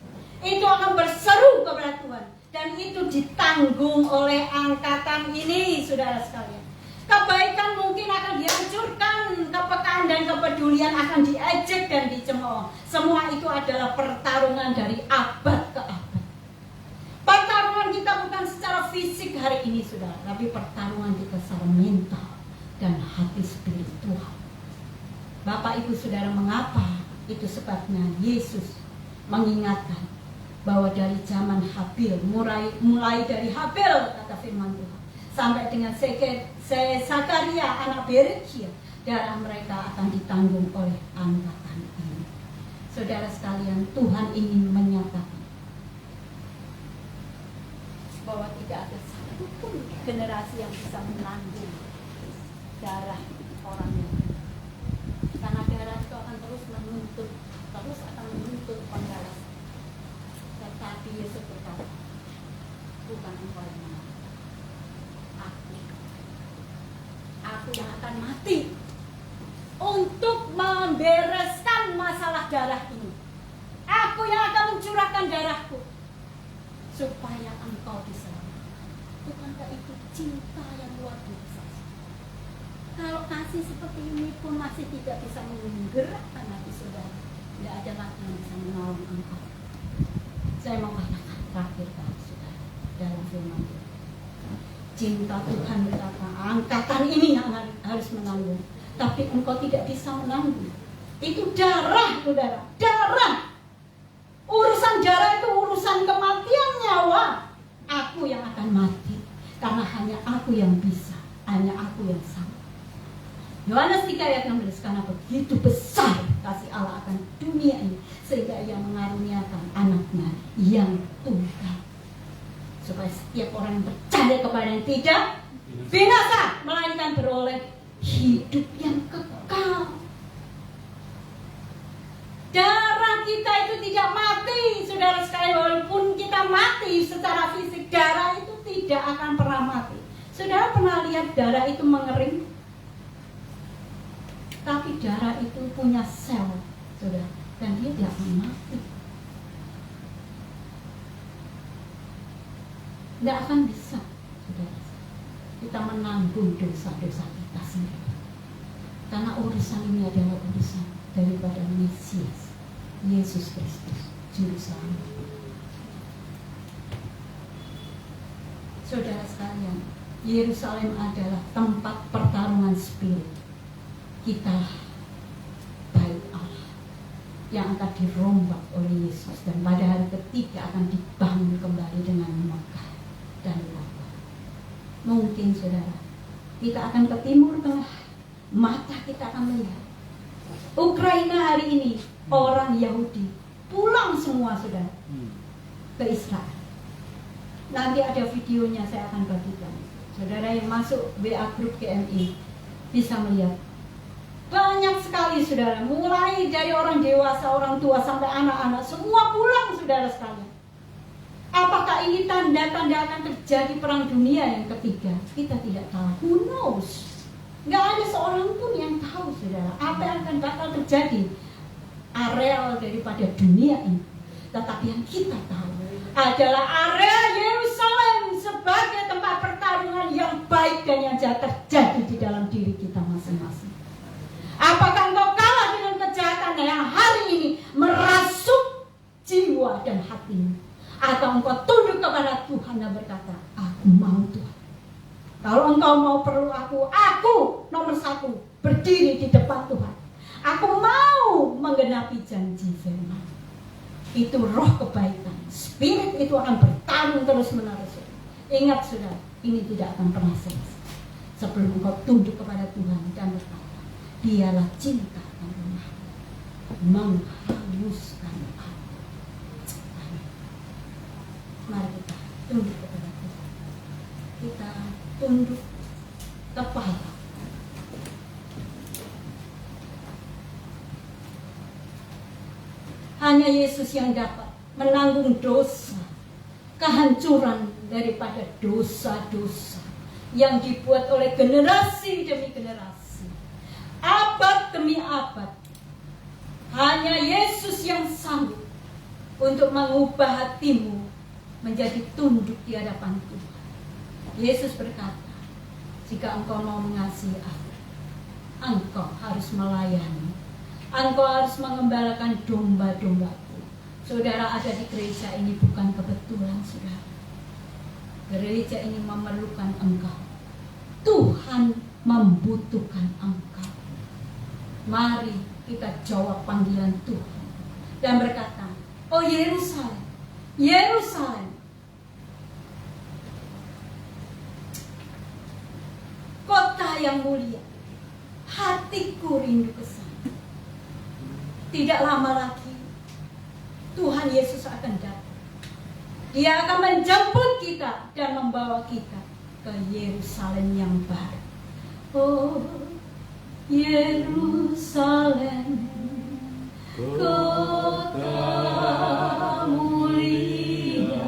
itu akan berseru kepada Tuhan, dan itu ditanggung oleh angkatan ini saudara sekalian. Kebaikan mungkin akan dihancurkan, kepekaan dan kepedulian akan diejek dan dicemooh. Semua itu adalah pertarungan dari abad ke abad. Pertarungan kita bukan secara fisik hari ini saudara, tapi pertarungan kita secara mental dan hati spiritual. Bapak ibu saudara, mengapa? Itu sebabnya Yesus mengingatkan bahwa dari zaman Habil, mulai dari Habil kata firman Tuhan, sampai dengan Zakaria anak Berekia, darah mereka akan ditanggung oleh angkatan ini. Saudara sekalian, Tuhan ingin menyatakan bahwa tidak ada satu pun generasi yang bisa menanggung darah orang yang, karena darah itu akan terus akan menuntut pembalas. Tetapi Yesus berkata, bukan engkau yang menang, aku yang akan mati untuk membereskan masalah darah ini. Aku yang akan mencurahkan darahku supaya engkau diselamatkan. Bukankah itu cinta yang luar biasa? Kalau kasih seperti ini pun masih tidak bisa menggerakkan hati saudara, tidak ada lagi yang bisa menolong engkau. Saya mau katakan terakhir kali saudara, dalam firman Tuhan, cinta Tuhan berkata, angkatan ini yang harus menanggung, tapi engkau tidak bisa menanggung. Itu darah saudara, darah. Urusan darah itu urusan kematian nyawa. Aku yang akan mati, karena hanya aku yang bisa, hanya aku yang sama. Yohanes 3 ayat 16, karena begitu besar kasih Allah akan dunia ini, sehingga ia mengaruniakan anaknya yang tunggal, supaya setiap orang yang percaya kepadanya tidak binasa, melainkan beroleh hidup yang kekal. Darah kita itu tidak mati, saudara sekalian. Walaupun kita mati secara fisik, darah itu tidak akan pernah mati. Saudara pernah lihat darah itu mengering? Tapi darah itu punya sel, saudara, dan dia tidak akan mati. Tidak akan bisa, saudara, kita menanggung dosa-dosa kita sendiri. Karena urusan ini adalah urusan daripada Mesias, Yesus Kristus, Juru Selamat. Saudara sekalian, Yerusalem adalah tempat pertarungan spirit. Kita bait Allah yang akan dirombak oleh Yesus, dan pada hari ketiga akan dibangun kembali dengan megah dan lapar. Mungkin saudara, kita akan ke timur tengah, mata kita akan melihat Ukraina hari ini, orang Yahudi pulang semua saudara ke Israel. Nanti ada videonya, saya akan bagikan. Saudara yang masuk WA grup GMI bisa melihat. Banyak sekali saudara, mulai dari orang dewasa, orang tua sampai anak-anak, semua pulang saudara sekalian. Apakah ini tanda-tanda akan terjadi perang dunia yang ketiga? Kita tidak tahu. Who knows? Nggak ada seorang pun yang tahu saudara apa yang akan bakal terjadi areal daripada dunia ini. Tetapi yang kita tahu adalah area Yerusalem sebagai tempat pertarungan yang baik dan yang jahat terjadi di dalam diri kita masing-masing. Apakah engkau kalah dengan kejahatan yang hari ini merasuk jiwa dan hatimu? Atau engkau tunduk kepada Tuhan dan berkata, aku mau Tuhan. Kalau engkau mau perlu aku nomor 1 berdiri di depan Tuhan. Aku mau menggenapi janji firman. Itu roh kebaikan. Spirit itu akan bertarung terus-menerus. Ingat saudara, ini tidak akan pernah selesai sebelum engkau tunduk kepada Tuhan dan berkata, Dialah cinta dan remah, menghanguskan aku. Mari kita tunduk kepada Tuhan. Kita tunduk kepala. Hanya Yesus yang dapat menanggung dosa, kehancuran daripada dosa-dosa yang dibuat oleh generasi demi generasi, abad demi abad. Hanya Yesus yang sanggup untuk mengubah hatimu menjadi tunduk di hadapan Tuhan. Yesus berkata, jika engkau mau mengasihi aku, engkau harus melayani. Engkau harus mengembalakan domba-dombaku. Saudara ada di gereja ini bukan kebetulan, saudara. Gereja ini memerlukan engkau. Tuhan membutuhkan engkau. Mari kita jawab panggilan Tuhan dan berkata, oh Yerusalem, Yerusalem, kota yang mulia, hatiku rindu ke sana. Tidak lama lagi Tuhan Yesus akan datang. Dia akan menjemput kita dan membawa kita ke Yerusalem yang baru. Oh Yerusalem, kota mulia,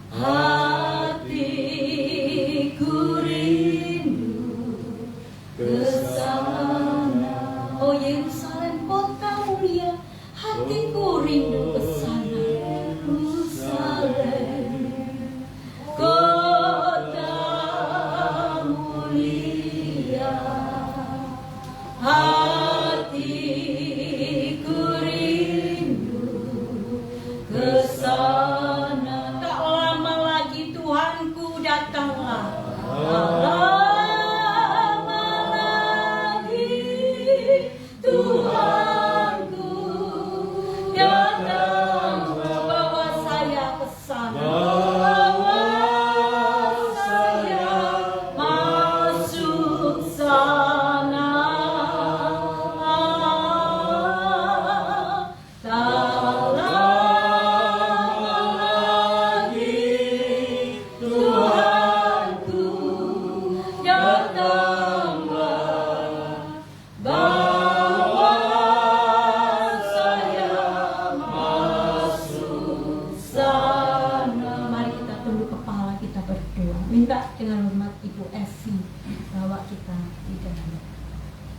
hatiku rindu ke sana. Oh Yerusalem, kota mulia, hatiku rindu ke sana. Yerusalem, kota mulia, hatiku rindu ke sana. Tak lama lagi Tuhanku datanglah. Tak lama lagi Tuhanku datang, bawa saya ke sana. Bawa saya masuk sana. Tak lama lagi Tuhanku datanglah, bawa saya masuk sana. Mari kita tunduk kepala, kita berdoa. Minta dengan hormat Ibu Esi bawa kita di dalam.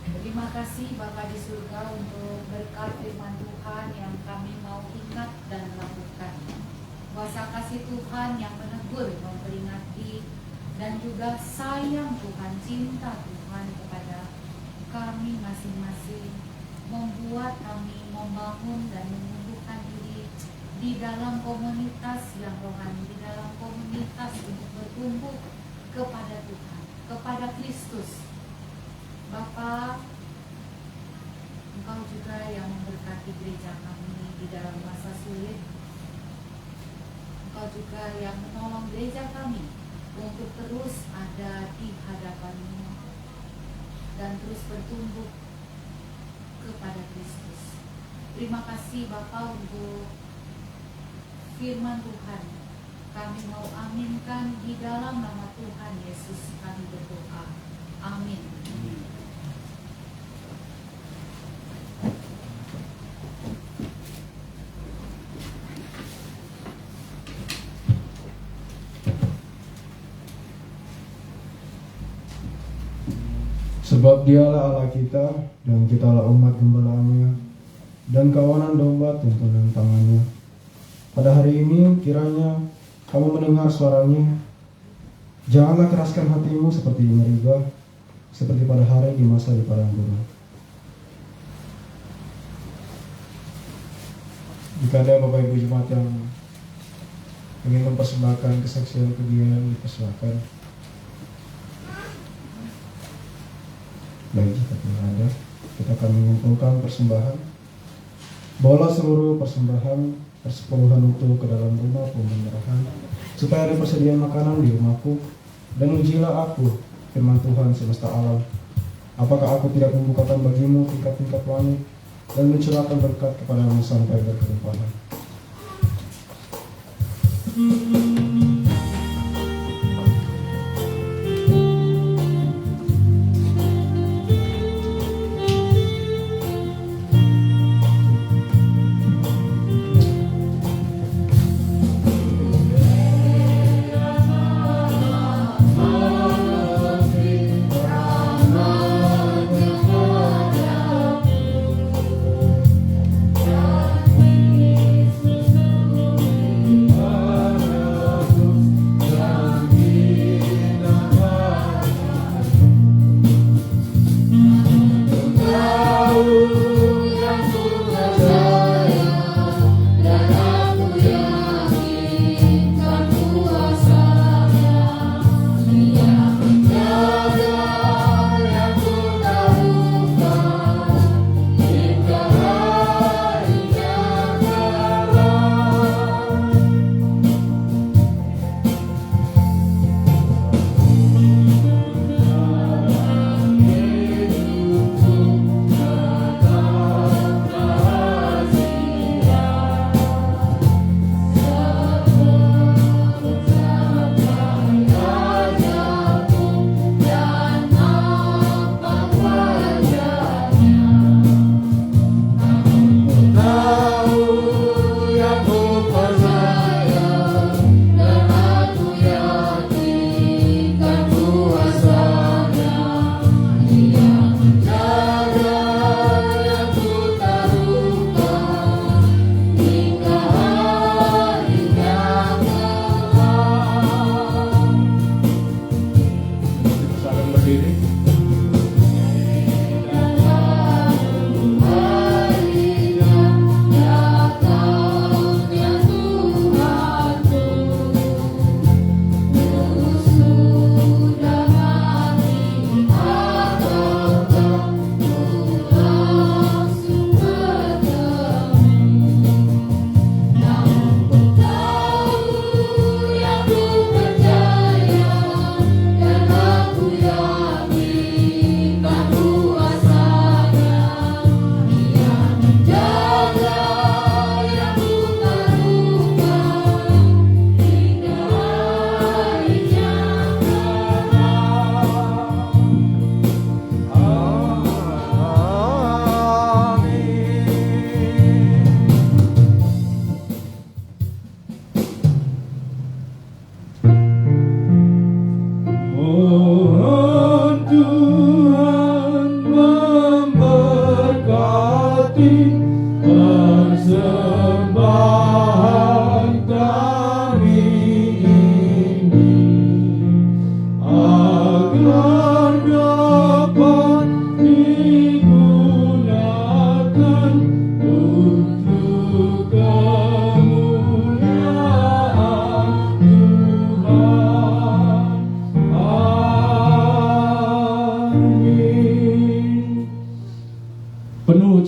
Terima kasih Bapa di surga untuk berkat firman Tuhan yang kami mau ingat dan lakukan. Kuasa kasih Tuhan yang menegur, memperingati, dan juga sayang Tuhan, cinta Tuhan kepada kami masing-masing, membuat kami membangun dan menumbuhkan diri di dalam komunitas yang rohani, di dalam komunitas untuk bertumbuh kepada Tuhan, kepada Kristus. Bapa, Engkau juga yang memberkati gereja kami di dalam masa sulit. Engkau juga yang menolong gereja kami untuk terus ada di hadapan-Mu dan terus bertumbuh kepada Kristus. Terima kasih Bapa untuk firman Tuhan. Kami mau aminkan di dalam nama Tuhan Yesus kami berdoa. Amin. Sebab dialah Allah kita, dan kitalah umat gembalaannya, dan kawanan domba tuntunan tangannya. Pada hari ini kiranya kamu mendengar suaranya. Janganlah keraskan hatimu seperti di Meriba, seperti pada hari di masa di padang gurun. Jika ada Bapak Ibu Jemaat yang ingin mempersembahkan kesaksian kegiatan, dipersilakan. Baik, jika tidak ada, kita akan mengumpulkan persembahan. Bawalah seluruh persembahan persepuluhan itu ke dalam rumah pembenderahan, supaya ada persediaan makanan di rumahku, dan ujilah aku, firman Tuhan semesta alam. Apakah aku tidak membukakan bagimu tingkat-tingkat langit, dan mencurahkan berkat kepadamu sampai berkelimpahan.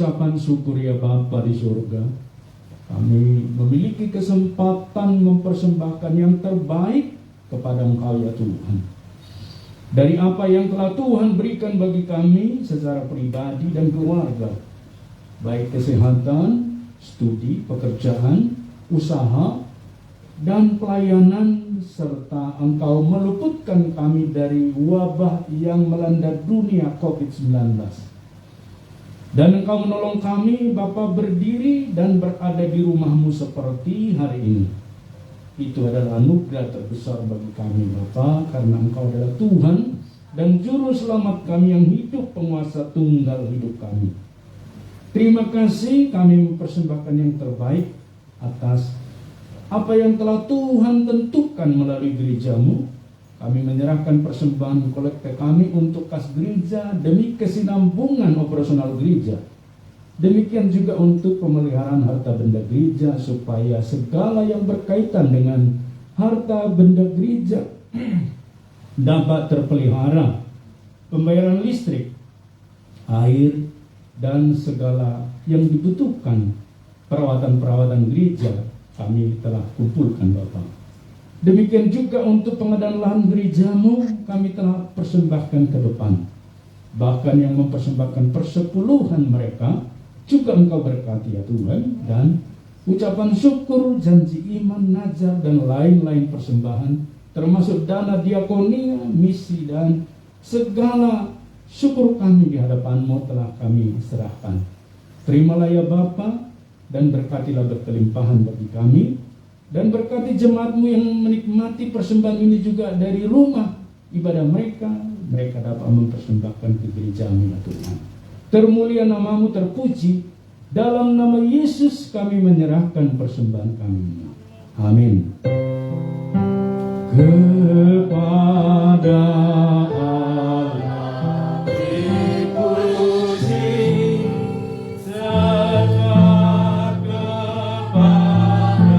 ucapan syukur ya Bapa di surga. Kami memiliki kesempatan mempersembahkan yang terbaik kepada Engkau ya Tuhan. Dari apa yang telah Tuhan berikan bagi kami secara pribadi dan keluarga, baik kesehatan, studi, pekerjaan, usaha, dan pelayanan, serta Engkau meluputkan kami dari wabah yang melanda dunia COVID-19. Dan Engkau menolong kami, Bapa, berdiri dan berada di rumah-Mu seperti hari ini. Itu adalah anugerah terbesar bagi kami, Bapa, karena Engkau adalah Tuhan dan Juru Selamat kami yang hidup, penguasa tunggal hidup kami. Terima kasih, kami mempersembahkan yang terbaik atas apa yang telah Tuhan tentukan melalui gereja-Mu. Kami menyerahkan persembahan kolekte kami untuk kas gereja demi kesinambungan operasional gereja. Demikian juga untuk pemeliharaan harta benda gereja, supaya segala yang berkaitan dengan harta benda gereja dapat terpelihara. Pembayaran listrik, air, dan segala yang dibutuhkan perawatan-perawatan gereja kami telah kumpulkan, Bapak. Demikian juga untuk pengadaan lahan gereja-Mu kami telah persembahkan ke depan. Bahkan yang mempersembahkan persepuluhan mereka juga Engkau berkati ya Tuhan. Dan ucapan syukur, janji iman, nazar, dan lain-lain persembahan, termasuk dana diakonia, misi, dan segala syukur kami di hadapan-Mu telah kami serahkan. Terimalah ya Bapa, dan berkatilah berkelimpahan bagi kami. Dan berkati jemaat-Mu yang menikmati persembahan ini juga dari rumah ibadah mereka. Mereka dapat mempersembahkan ke gereja-Mu ya Tuhan. Termulia nama-Mu, terpuji. Dalam nama Yesus kami menyerahkan persembahan kami. Amin. Kepada Allah dipuji, serta kepada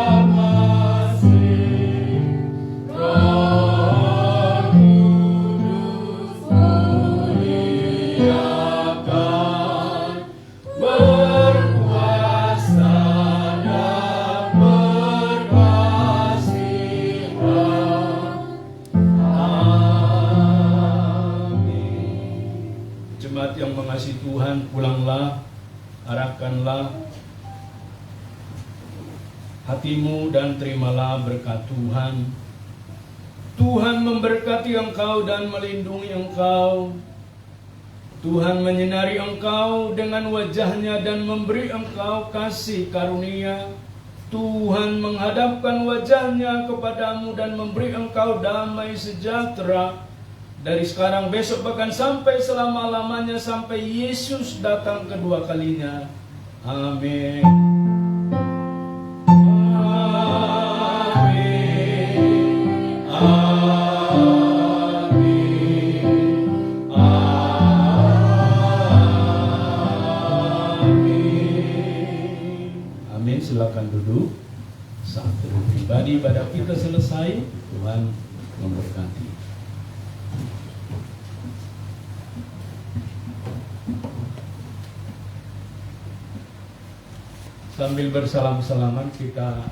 Al-Masih, Roh Kudus muliakan, berkuasa dan berkasihan. Amin. Jemaat yang mengasihi Tuhan, pulanglah, arahkanlah hatimu dan terimalah berkat Tuhan. Tuhan memberkati engkau dan melindungi engkau. Tuhan menyinari engkau dengan wajah-Nya dan memberi engkau kasih karunia. Tuhan menghadapkan wajah-Nya kepadamu dan memberi engkau damai sejahtera. Dari sekarang, besok, bahkan sampai selama-lamanya, sampai Yesus datang kedua kalinya. Amin. Amin. Amin. Amin. Amin. Silakan duduk. Saat pribadi ibadah kita selesai, Tuhan memberkati. Sambil bersalam-salaman kita